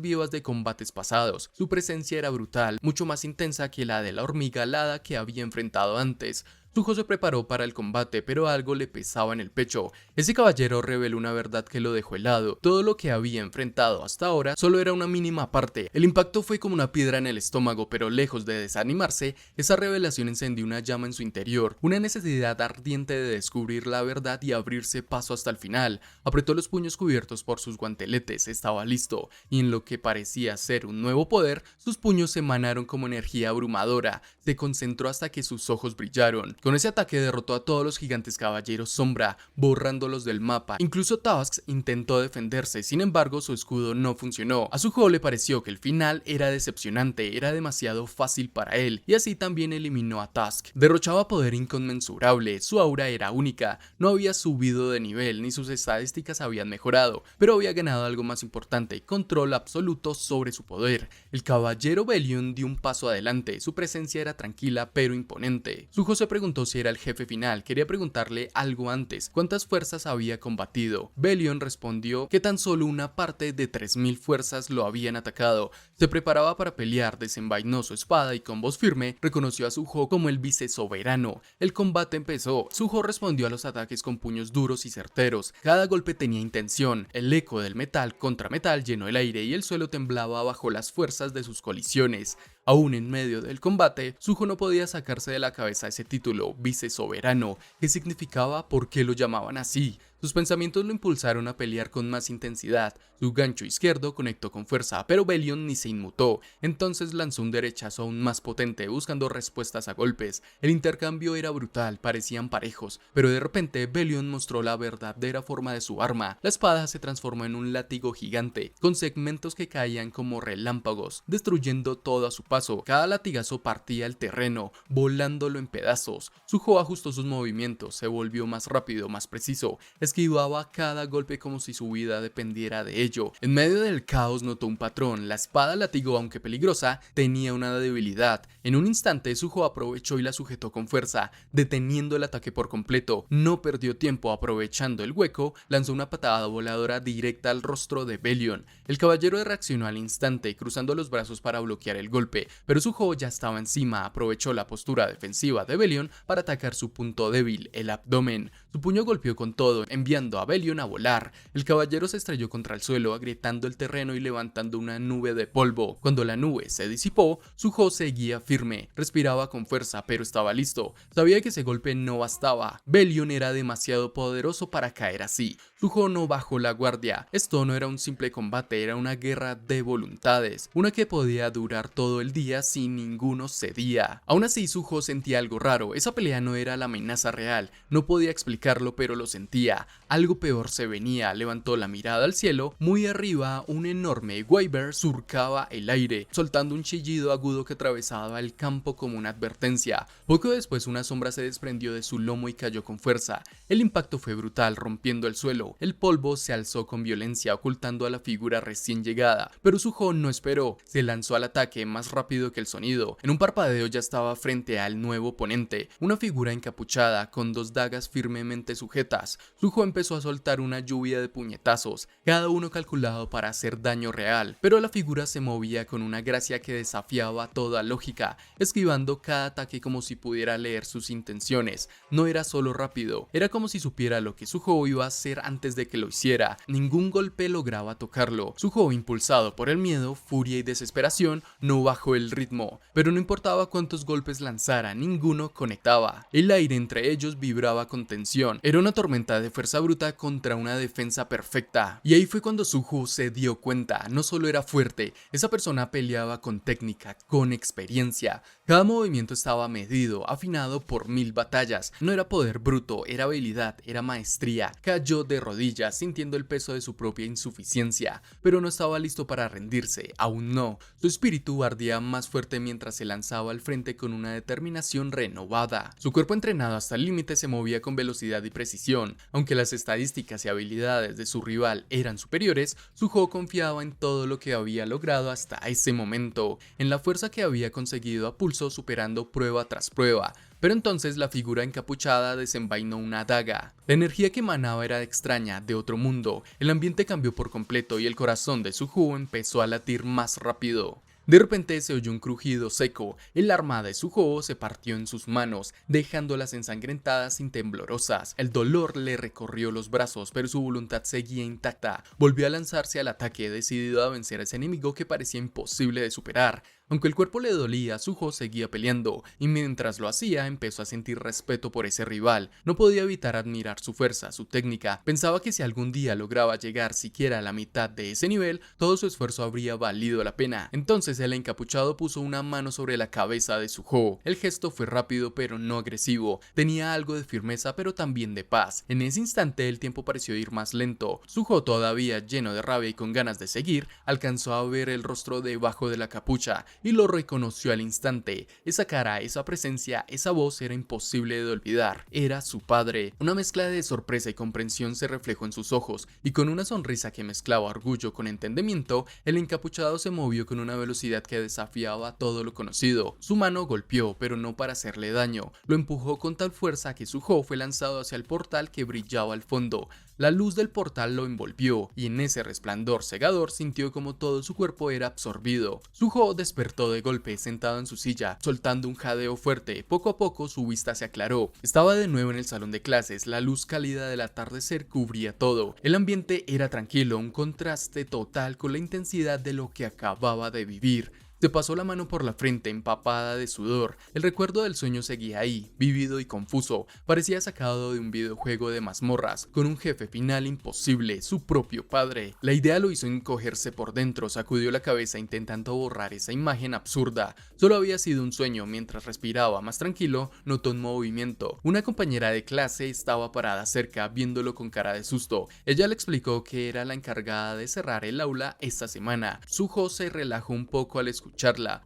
vivas de combates pasados. Su presencia era brutal, mucho más intensa que la de la hormiga alada que había enfrentado antes. Suho se preparó para el combate, pero algo le pesaba en el pecho. Ese caballero reveló una verdad que lo dejó helado. Todo lo que había enfrentado hasta ahora solo era una mínima parte. El impacto fue como una piedra en el estómago, pero lejos de desanimarse, esa revelación encendió una llama en su interior, una necesidad ardiente de descubrir la verdad y abrirse paso hasta el final. Apretó los puños cubiertos por sus guanteletes, estaba listo, y en lo que parecía ser un nuevo poder, sus puños emanaron como energía abrumadora. Se concentró hasta que sus ojos brillaron. Con ese ataque derrotó a todos los gigantes caballeros sombra, borrándolos del mapa. Incluso Tusk intentó defenderse, sin embargo su escudo no funcionó. A Suho le pareció que el final era decepcionante, era demasiado fácil para él, y así también eliminó a Tusk. Derrochaba poder inconmensurable, su aura era única, no había subido de nivel, ni sus estadísticas habían mejorado, pero había ganado algo más importante, control absoluto sobre su poder. El caballero Belion dio un paso adelante, su presencia era tranquila pero imponente. Suho se preguntó si era el jefe final, quería preguntarle algo antes, ¿cuántas fuerzas había combatido? Belion respondió que tan solo una parte de 3000 fuerzas lo habían atacado. Se preparaba para pelear, desenvainó su espada y con voz firme reconoció a Suho como el vicesoberano. El combate empezó, Suho respondió a los ataques con puños duros y certeros, cada golpe tenía intención, el eco del metal contra metal llenó el aire y el suelo temblaba bajo las fuerzas de sus colisiones. Aún en medio del combate, Suho no podía sacarse de la cabeza ese título, vicesoberano. ¿Qué significaba? ¿Por qué lo llamaban así? Sus pensamientos lo impulsaron a pelear con más intensidad. Su gancho izquierdo conectó con fuerza, pero Belion ni se inmutó. Entonces lanzó un derechazo aún más potente, buscando respuestas a golpes. El intercambio era brutal, parecían parejos, pero de repente Belion mostró la verdadera forma de su arma. La espada se transformó en un látigo gigante, con segmentos que caían como relámpagos, destruyendo todo a su paso. Cada latigazo partía el terreno, volándolo en pedazos. Suho ajustó sus movimientos, se volvió más rápido, más preciso. Esquivaba cada golpe como si su vida dependiera de ello. En medio del caos notó un patrón. La espada látigo, aunque peligrosa, tenía una debilidad. En un instante Suho aprovechó y la sujetó con fuerza, deteniendo el ataque por completo. No perdió tiempo, aprovechando el hueco, lanzó una patada voladora directa al rostro de Belion. El caballero reaccionó al instante, cruzando los brazos para bloquear el golpe, pero Suho ya estaba encima. Aprovechó la postura defensiva de Belion para atacar su punto débil, el abdomen. Su puño golpeó con todo, enviando a Belion a volar. El caballero se estrelló contra el suelo, agrietando el terreno y levantando una nube de polvo. Cuando la nube se disipó, Suho seguía firme, respiraba con fuerza, pero estaba listo. Sabía que ese golpe no bastaba. Belion era demasiado poderoso para caer así. Suho no bajó la guardia. Esto no era un simple combate, era una guerra de voluntades, una que podía durar todo el día si ninguno cedía. Aún así, Suho sentía algo raro. Esa pelea no era la amenaza real, no podía explicarlo, pero lo sentía. Algo peor se venía. Levantó la mirada al cielo. Muy arriba, un enorme wyvern surcaba el aire, soltando un chillido agudo que atravesaba el campo como una advertencia. Poco después, una sombra se desprendió de su lomo y cayó con fuerza. El impacto fue brutal, rompiendo el suelo. El polvo se alzó con violencia, ocultando a la figura recién llegada. Pero Suho no esperó. Se lanzó al ataque más rápido que el sonido. En un parpadeo ya estaba frente al nuevo oponente, una figura encapuchada con dos dagas firmemente sujetas. Suho empezó a soltar una lluvia de puñetazos, cada uno calculado para hacer daño real, pero la figura se movía con una gracia que desafiaba toda lógica, esquivando cada ataque como si pudiera leer sus intenciones. No era solo rápido, era como si supiera lo que Suho iba a hacer antes de que lo hiciera. Ningún golpe lograba tocarlo. Suho, impulsado por el miedo, furia y desesperación, no bajó el ritmo, pero no importaba cuántos golpes lanzara, ninguno conectaba. El aire entre ellos vibraba con tensión. Era una tormenta de fuerza bruta contra una defensa perfecta. Y ahí fue cuando Suho se dio cuenta, no solo era fuerte, esa persona peleaba con técnica, con experiencia. distancia. Cada movimiento estaba medido, afinado por 1000 batallas. No era poder bruto, era habilidad, era maestría. Cayó de rodillas, sintiendo el peso de su propia insuficiencia, pero no estaba listo para rendirse, aún no. Su espíritu ardía más fuerte mientras se lanzaba al frente con una determinación renovada. Su cuerpo entrenado hasta el límite se movía con velocidad y precisión. Aunque las estadísticas y habilidades de su rival eran superiores, Suho confiaba en todo lo que había logrado hasta ese momento, en la fuerza que había conseguido a pulso superando prueba tras prueba. Pero entonces la figura encapuchada desenvainó una daga. La energía que emanaba era extraña, de otro mundo. El ambiente cambió por completo y el corazón de Suho empezó a latir más rápido. De repente se oyó un crujido seco, el arma de Suho se partió en sus manos, dejándolas ensangrentadas y temblorosas. El dolor le recorrió los brazos, pero su voluntad seguía intacta. Volvió a lanzarse al ataque, decidido a vencer a ese enemigo que parecía imposible de superar. Aunque el cuerpo le dolía, Suho seguía peleando, y mientras lo hacía empezó a sentir respeto por ese rival. No podía evitar admirar su fuerza, su técnica. Pensaba que si algún día lograba llegar siquiera a la mitad de ese nivel, todo su esfuerzo habría valido la pena. Entonces el encapuchado puso una mano sobre la cabeza de Suho. El gesto fue rápido pero no agresivo. Tenía algo de firmeza pero también de paz. En ese instante el tiempo pareció ir más lento. Suho, todavía lleno de rabia y con ganas de seguir, alcanzó a ver el rostro debajo de la capucha y lo reconoció al instante. Esa cara, esa presencia, esa voz era imposible de olvidar. Era su padre. Una mezcla de sorpresa y comprensión se reflejó en sus ojos, y con una sonrisa que mezclaba orgullo con entendimiento, el encapuchado se movió con una velocidad que desafiaba todo lo conocido. Su mano golpeó, pero no para hacerle daño. Lo empujó con tal fuerza que Suho fue lanzado hacia el portal que brillaba al fondo. La luz del portal lo envolvió, y en ese resplandor cegador sintió como todo su cuerpo era absorbido. Suho despertó de golpe, sentado en su silla, soltando un jadeo fuerte. Poco a poco su vista se aclaró. Estaba de nuevo en el salón de clases, la luz cálida del atardecer cubría todo. El ambiente era tranquilo, un contraste total con la intensidad de lo que acababa de vivir. Se pasó la mano por la frente, empapada de sudor. El recuerdo del sueño seguía ahí, vívido y confuso. Parecía sacado de un videojuego de mazmorras, con un jefe final imposible, su propio padre. La idea lo hizo encogerse por dentro, sacudió la cabeza intentando borrar esa imagen absurda. Solo había sido un sueño. Mientras respiraba más tranquilo, notó un movimiento. Una compañera de clase estaba parada cerca, viéndolo con cara de susto. Ella le explicó que era la encargada de cerrar el aula esta semana. Suho se relajó un poco al escucharla.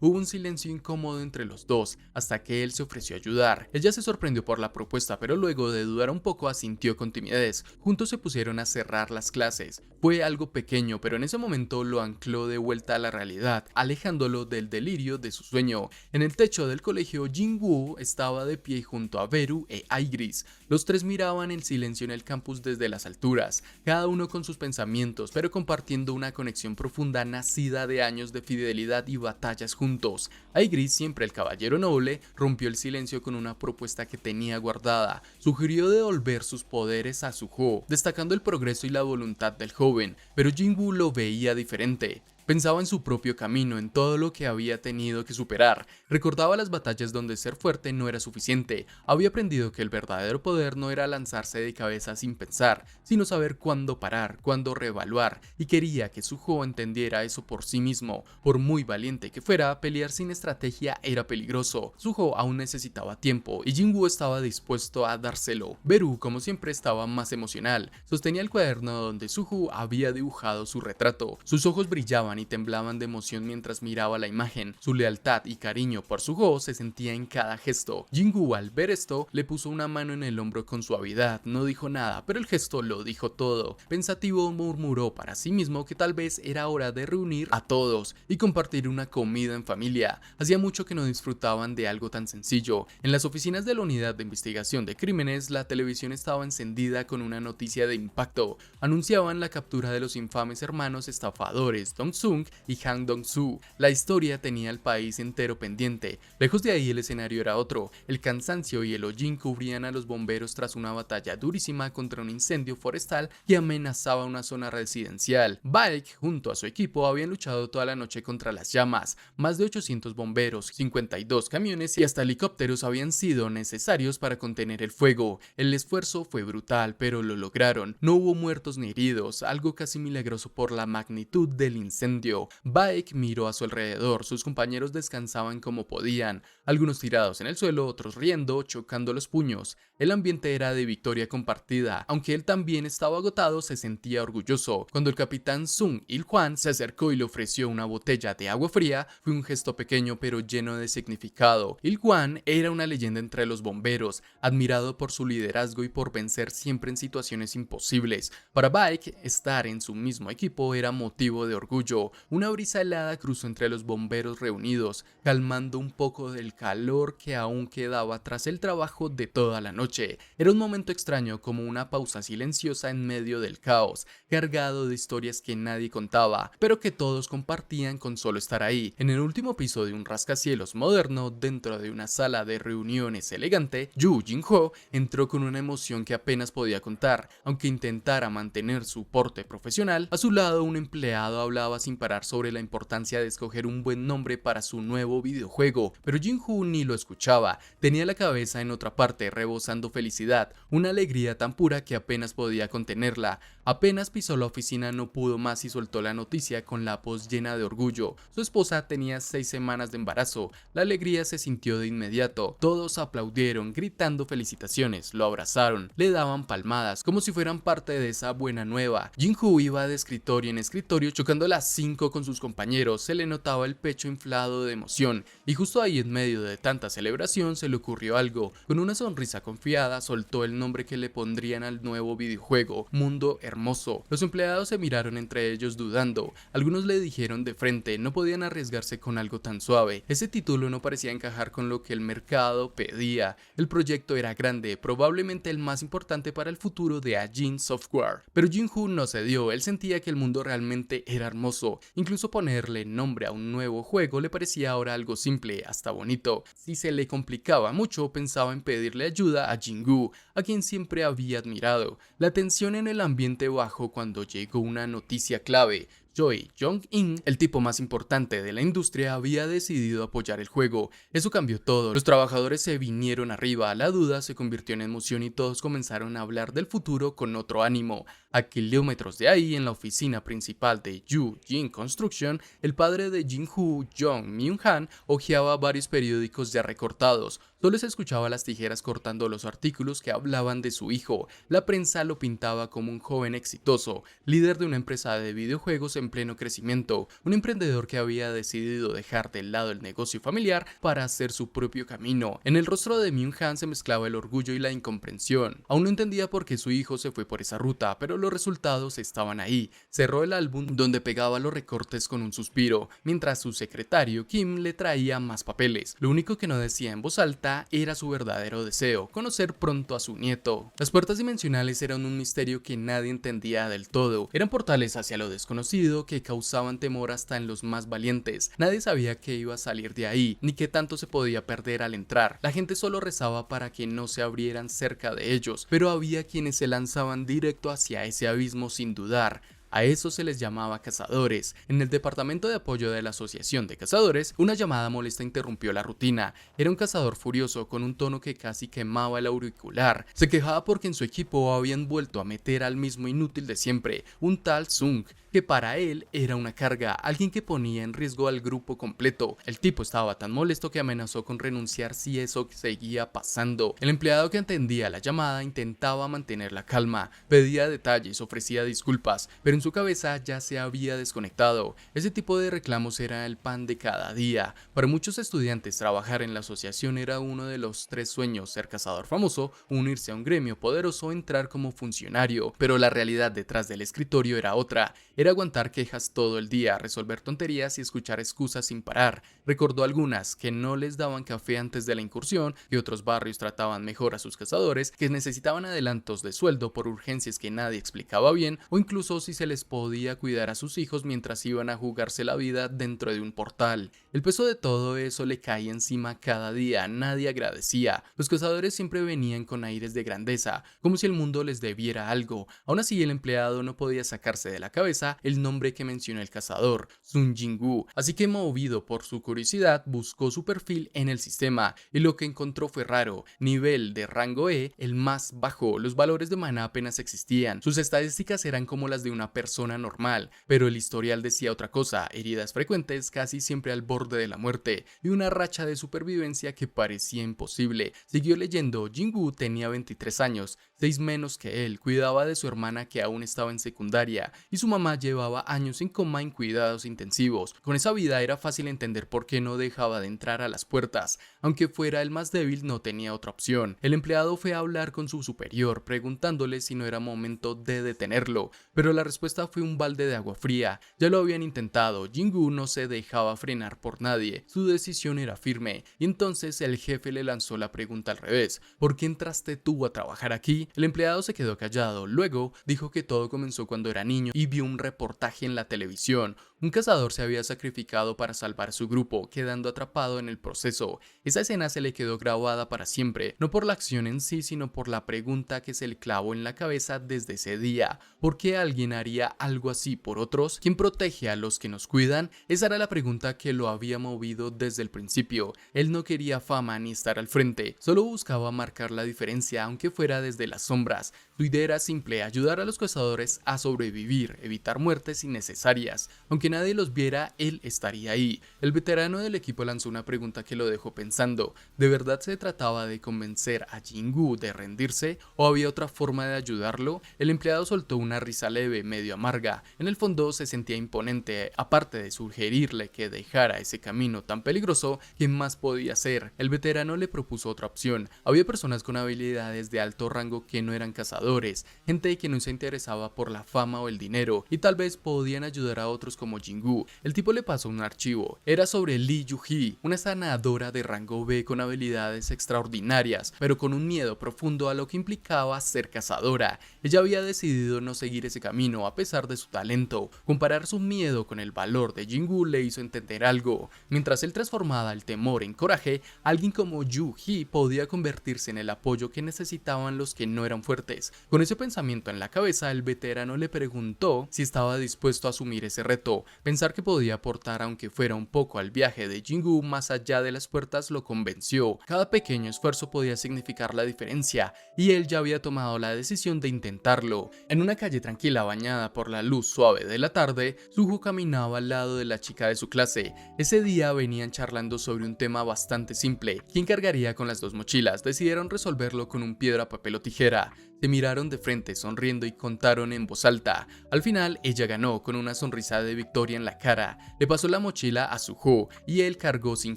Hubo un silencio incómodo entre los dos, hasta que él se ofreció a ayudar. Ella se sorprendió por la propuesta, pero luego de dudar un poco asintió con timidez. Juntos se pusieron a cerrar las clases. Fue algo pequeño, pero en ese momento lo ancló de vuelta a la realidad, alejándolo del delirio de su sueño. En el techo del colegio, Jin-woo estaba de pie junto a Beru e Aigris. Los tres miraban el silencio en el campus desde las alturas, cada uno con sus pensamientos, pero compartiendo una conexión profunda nacida de años de fidelidad y batallas juntos. Aigris, siempre el caballero noble, rompió el silencio con una propuesta que tenía guardada. Sugirió devolver sus poderes a Suho, destacando el progreso y la voluntad del joven, pero Jin-woo lo veía diferente. Pensaba en su propio camino, en todo lo que había tenido que superar. Recordaba las batallas donde ser fuerte no era suficiente. Había aprendido que el verdadero poder no era lanzarse de cabeza sin pensar, sino saber cuándo parar, cuándo reevaluar, y quería que Suho entendiera eso por sí mismo. Por muy valiente que fuera, pelear sin estrategia era peligroso. Suho aún necesitaba tiempo, y Jin-woo estaba dispuesto a dárselo. Beru, como siempre, estaba más emocional. Sostenía el cuaderno donde Suho había dibujado su retrato. Sus ojos brillaban y temblaban de emoción mientras miraba la imagen. Su lealtad y cariño por Suho se sentía en cada gesto. Jin-woo, al ver esto, le puso una mano en el hombro con suavidad. No dijo nada, pero el gesto lo dijo todo. Pensativo, murmuró para sí mismo que tal vez era hora de reunir a todos y compartir una comida en familia. Hacía mucho que no disfrutaban de algo tan sencillo. En las oficinas de la Unidad de Investigación de Crímenes, la televisión estaba encendida con una noticia de impacto. Anunciaban la captura de los infames hermanos estafadores Dong-sung y Han Dong-soo. La historia tenía al país entero pendiente. Lejos de ahí el escenario era otro. El cansancio y el hollín cubrían a los bomberos tras una batalla durísima contra un incendio forestal que amenazaba una zona residencial. Baek, junto a su equipo, habían luchado toda la noche contra las llamas. Más de 800 bomberos, 52 camiones y hasta helicópteros habían sido necesarios para contener el fuego. El esfuerzo fue brutal, pero lo lograron. No hubo muertos ni heridos, algo casi milagroso por la magnitud del incendio. incendio. Baek miró a su alrededor, sus compañeros descansaban como podían, algunos tirados en el suelo, otros riendo, chocando los puños. El ambiente era de victoria compartida. Aunque él también estaba agotado, se sentía orgulloso. Cuando el capitán Sung Il-hwan se acercó y le ofreció una botella de agua fría, fue un gesto pequeño pero lleno de significado. Il-hwan era una leyenda entre los bomberos, admirado por su liderazgo y por vencer siempre en situaciones imposibles. Para Baek, estar en su mismo equipo era motivo de orgullo. Una brisa helada cruzó entre los bomberos reunidos, calmando un poco del calor que aún quedaba tras el trabajo de toda la noche. Era un momento extraño, como una pausa silenciosa en medio del caos, cargado de historias que nadie contaba, pero que todos compartían con solo estar ahí. En el último piso de un rascacielos moderno, dentro de una sala de reuniones elegante, Yu Jin-ho entró con una emoción que apenas podía contar. Aunque intentara mantener su porte profesional, a su lado un empleado hablaba sin parar sobre la importancia de escoger un buen nombre para su nuevo videojuego, pero Jin-ho ni lo escuchaba. Tenía la cabeza en otra parte, rebosando felicidad, una alegría tan pura que apenas podía contenerla. Apenas pisó la oficina no pudo más y soltó la noticia con la voz llena de orgullo. Su esposa tenía 6 semanas de embarazo. La alegría se sintió de inmediato. Todos aplaudieron, gritando felicitaciones, lo abrazaron, le daban palmadas, como si fueran parte de esa buena nueva. Jin-ho iba de escritorio en escritorio chocando las 5 con sus compañeros. Se le notaba el pecho inflado de emoción, y justo ahí en medio de tanta celebración se le ocurrió algo. Con una sonrisa confiada soltó el nombre que le pondrían al nuevo videojuego: Mundo Hermoso. Los empleados se miraron entre ellos dudando. Algunos le dijeron de frente, no podían arriesgarse con algo tan suave. Ese título no parecía encajar con lo que el mercado pedía. El proyecto era grande, probablemente el más importante para el futuro de Ajin Software. Pero Jin-ho no cedió. Él sentía que el mundo realmente era hermoso. Incluso ponerle nombre a un nuevo juego le parecía ahora algo simple, hasta bonito. Si se le complicaba mucho, pensaba en pedirle ayuda a Jin-gu, a quien siempre había admirado. La tensión en el ambiente bajó cuando llegó una noticia clave. Choi Jong-in, el tipo más importante de la industria, había decidido apoyar el juego. Eso cambió todo. Los trabajadores se vinieron arriba, la duda se convirtió en emoción y todos comenzaron a hablar del futuro con otro ánimo. A kilómetros de ahí, en la oficina principal de Yu Jin Construction, el padre de Jin-ho, Jong Myung-han, hojeaba varios periódicos ya recortados. Solo se escuchaba las tijeras cortando los artículos que hablaban de su hijo. La prensa lo pintaba como un joven exitoso, líder de una empresa de videojuegos en pleno crecimiento, un emprendedor que había decidido dejar de lado el negocio familiar para hacer su propio camino. En el rostro de Myung-han se mezclaba el orgullo y la incomprensión. Aún no entendía por qué su hijo se fue por esa ruta, pero los resultados estaban ahí. Cerró el álbum donde pegaba los recortes con un suspiro, mientras su secretario Kim le traía más papeles. Lo único que no decía en voz alta era su verdadero deseo: conocer pronto a su nieto. Las puertas dimensionales eran un misterio que nadie entendía del todo. Eran portales hacia lo desconocido que causaban temor hasta en los más valientes. Nadie sabía qué iba a salir de ahí, ni qué tanto se podía perder al entrar. La gente solo rezaba para que no se abrieran cerca de ellos, pero había quienes se lanzaban directo hacia ese abismo sin dudar. A eso se les llamaba cazadores. En el departamento de apoyo de la Asociación de Cazadores, una llamada molesta interrumpió la rutina. Era un cazador furioso con un tono que casi quemaba el auricular. Se quejaba porque en su equipo habían vuelto a meter al mismo inútil de siempre, un tal Sung, que para él era una carga, alguien que ponía en riesgo al grupo completo. El tipo estaba tan molesto que amenazó con renunciar si eso seguía pasando. El empleado que atendía la llamada intentaba mantener la calma, pedía detalles, ofrecía disculpas, pero en su cabeza ya se había desconectado. Ese tipo de reclamos era el pan de cada día. Para muchos estudiantes, trabajar en la asociación era uno de los 3 sueños: ser cazador famoso, unirse a un gremio poderoso, entrar como funcionario. Pero la realidad detrás del escritorio era otra. Era aguantar quejas todo el día, resolver tonterías y escuchar excusas sin parar. Recordó algunas: que no les daban café antes de la incursión, que otros barrios trataban mejor a sus cazadores, que necesitaban adelantos de sueldo por urgencias que nadie explicaba bien, o incluso si se les podía cuidar a sus hijos mientras iban a jugarse la vida dentro de un portal. El peso de todo eso le caía encima cada día. Nadie agradecía. Los cazadores siempre venían con aires de grandeza, como si el mundo les debiera algo. Aún así, el empleado no podía sacarse de la cabeza el nombre que mencionó el cazador: Sun Jin-gu. Así que, movido por su curiosidad, buscó su perfil en el sistema, y lo que encontró fue raro: nivel de rango E, el más bajo. Los valores de maná apenas existían. Sus estadísticas eran como las de una persona persona normal, pero el historial decía otra cosa: heridas frecuentes casi siempre al borde de la muerte y una racha de supervivencia que parecía imposible. Siguió leyendo. Jin-Woo tenía 23 años, 6 menos que él, cuidaba de su hermana que aún estaba en secundaria y su mamá llevaba años en coma en cuidados intensivos. Con esa vida era fácil entender por qué no dejaba de entrar a las puertas. Aunque fuera el más débil, no tenía otra opción. El empleado fue a hablar con su superior preguntándole si no era momento de detenerlo, pero la respuesta fue un balde de agua fría. Ya lo habían intentado. Jin-Woo no se dejaba frenar por nadie, su decisión era firme, y entonces el jefe le lanzó la pregunta al revés: ¿por qué entraste tú a trabajar aquí? El empleado se quedó callado, luego dijo que todo comenzó cuando era niño y vio un reportaje en la televisión. Un cazador se había sacrificado para salvar su grupo, quedando atrapado en el proceso. Esa escena se le quedó grabada para siempre, no por la acción en sí, sino por la pregunta que se le clavó en la cabeza desde ese día: ¿por qué alguien haría algo así por otros? ¿Quién protege a los que nos cuidan? Esa era la pregunta que lo había movido desde el principio. Él no quería fama ni estar al frente, solo buscaba marcar la diferencia, aunque fuera desde las sombras. Su idea era simple: ayudar a los cazadores a sobrevivir, evitar muertes innecesarias. Aunque nadie los viera, él estaría ahí. El veterano del equipo lanzó una pregunta que lo dejó pensando: ¿de verdad se trataba de convencer a Jin-Woo de rendirse o había otra forma de ayudarlo? El empleado soltó una risa leve, medio amarga. En el fondo se sentía imponente. Aparte de sugerirle que dejara ese camino tan peligroso, ¿qué más podía hacer? El veterano le propuso otra opción. Había personas con habilidades de alto rango que no eran cazadores, gente que no se interesaba por la fama o el dinero, y tal vez podían ayudar a otros como Jin-Woo. El tipo le pasó un archivo. Era sobre Lee Yu-hee, una sanadora de rango B con habilidades extraordinarias, pero con un miedo profundo a lo que implicaba ser cazadora. Ella había decidido no seguir ese camino a pesar de su talento. Comparar su miedo con el valor de Jin-Woo le hizo entender algo. Mientras él transformaba el temor en coraje, alguien como Yu-hee podía convertirse en el apoyo que necesitaban los que no eran fuertes. Con ese pensamiento en la cabeza, el veterano le preguntó si estaba dispuesto a asumir ese reto. Pensar que podía aportar aunque fuera un poco al viaje de Jin-Woo más allá de las puertas lo convenció. Cada pequeño esfuerzo podía significar la diferencia y él ya había tomado la decisión de intentarlo. En una calle tranquila bañada por la luz suave de la tarde, Suho caminaba al lado de la chica de su clase. Ese día venían charlando sobre un tema bastante simple: ¿quién cargaría con las dos mochilas? Decidieron resolverlo con un piedra, papel o tijera. Se miraron de frente sonriendo y contaron en voz alta. Al final ella ganó con una sonrisa de victoria en la cara. Le pasó la mochila a Suho y él cargó sin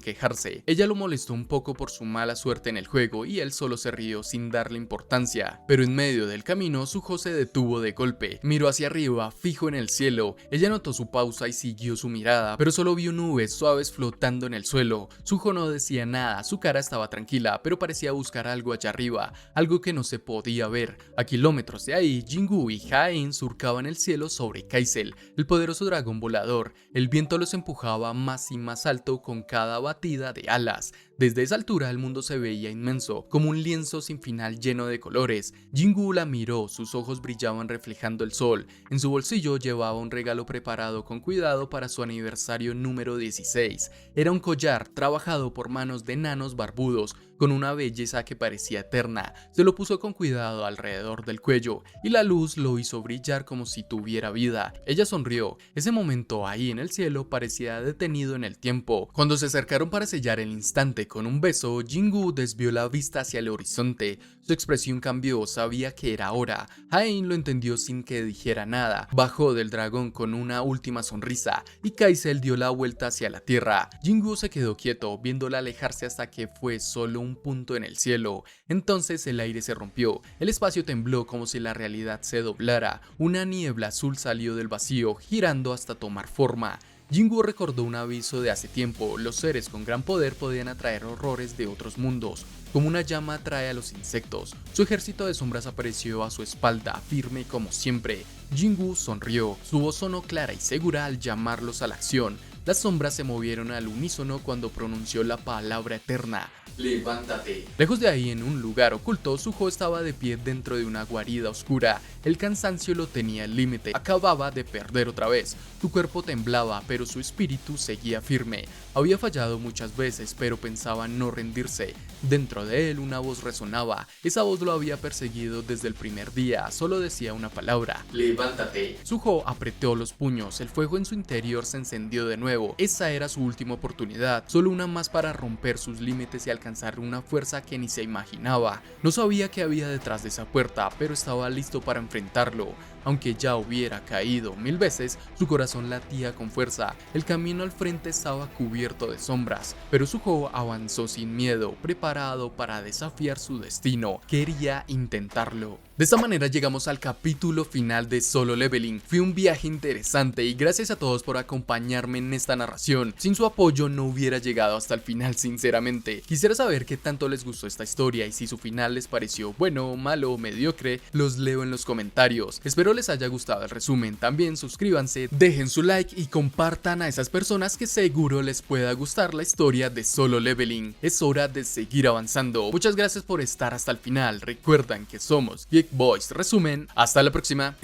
quejarse. Ella lo molestó un poco por su mala suerte en el juego y él solo se rió sin darle importancia. Pero en medio del camino Suho se detuvo de golpe. Miró hacia arriba, fijo en el cielo. Ella notó su pausa y siguió su mirada, pero solo vio nubes suaves flotando en el suelo. Suho no decía nada, su cara estaba tranquila, pero parecía buscar algo allá arriba, algo que no se podía ver. A kilómetros de ahí, Jin-Woo y Ha-in surcaban el cielo sobre Kaisel, el poderoso dragón volador. El viento los empujaba más y más alto con cada batida de alas. Desde esa altura el mundo se veía inmenso, como un lienzo sin final lleno de colores. Jin-Woo la miró, sus ojos brillaban reflejando el sol. En su bolsillo llevaba un regalo preparado con cuidado para su aniversario número 16. Era un collar trabajado por manos de enanos barbudos, con una belleza que parecía eterna. Se lo puso con cuidado alrededor del cuello, y la luz lo hizo brillar como si tuviera vida. Ella sonrió. Ese momento ahí en el cielo parecía detenido en el tiempo. Cuando se acercaron para sellar el instante con un beso, Jin-Woo desvió la vista hacia el horizonte. Su expresión cambió, sabía que era hora. Ha-in lo entendió sin que dijera nada. Bajó del dragón con una última sonrisa, y Kaisel dio la vuelta hacia la tierra. Jin-Woo se quedó quieto, viéndola alejarse hasta que fue solo un punto en el cielo. Entonces el aire se rompió. El espacio tembló como si la realidad se doblara. Una niebla azul salió del vacío, girando hasta tomar forma. Jin-Woo recordó un aviso de hace tiempo: los seres con gran poder podían atraer horrores de otros mundos, como una llama atrae a los insectos. Su ejército de sombras apareció a su espalda, firme como siempre. Jin-Woo sonrió, su voz sonó clara y segura al llamarlos a la acción. Las sombras se movieron al unísono cuando pronunció la palabra eterna. levántate. Lejos de ahí, en un lugar oculto, Suho estaba de pie dentro de una guarida oscura. El cansancio lo tenía al límite, acababa de perder otra vez. Su cuerpo temblaba, pero su espíritu seguía firme. Había fallado muchas veces, pero pensaba no rendirse. Dentro de él una voz resonaba. Esa voz lo había perseguido desde el primer día, solo decía una palabra: levántate. Suho apretó los puños, el fuego en su interior se encendió de nuevo. Esa era su última oportunidad, solo una más para romper sus límites y alcanzar una fuerza que ni se imaginaba. No sabía qué había detrás de esa puerta, pero estaba listo para enfrentarlo. Aunque ya hubiera caído 1000 veces, su corazón latía con fuerza. El camino al frente estaba cubierto de sombras, pero Suho avanzó sin miedo, preparado para desafiar su destino. Quería intentarlo. De esta manera llegamos al capítulo final de Solo Leveling. Fue un viaje interesante y gracias a todos por acompañarme en esta narración. Sin su apoyo no hubiera llegado hasta el final, sinceramente. Quisiera saber qué tanto les gustó esta historia y si su final les pareció bueno, malo o mediocre, los leo en los comentarios. Espero les haya gustado el resumen. También suscríbanse, dejen su like y compartan a esas personas que seguro les pueda gustar la historia de Solo Leveling. Es hora de seguir avanzando. Muchas gracias por estar hasta el final. Recuerdan que somos Geek Boys Resumen. Hasta la próxima.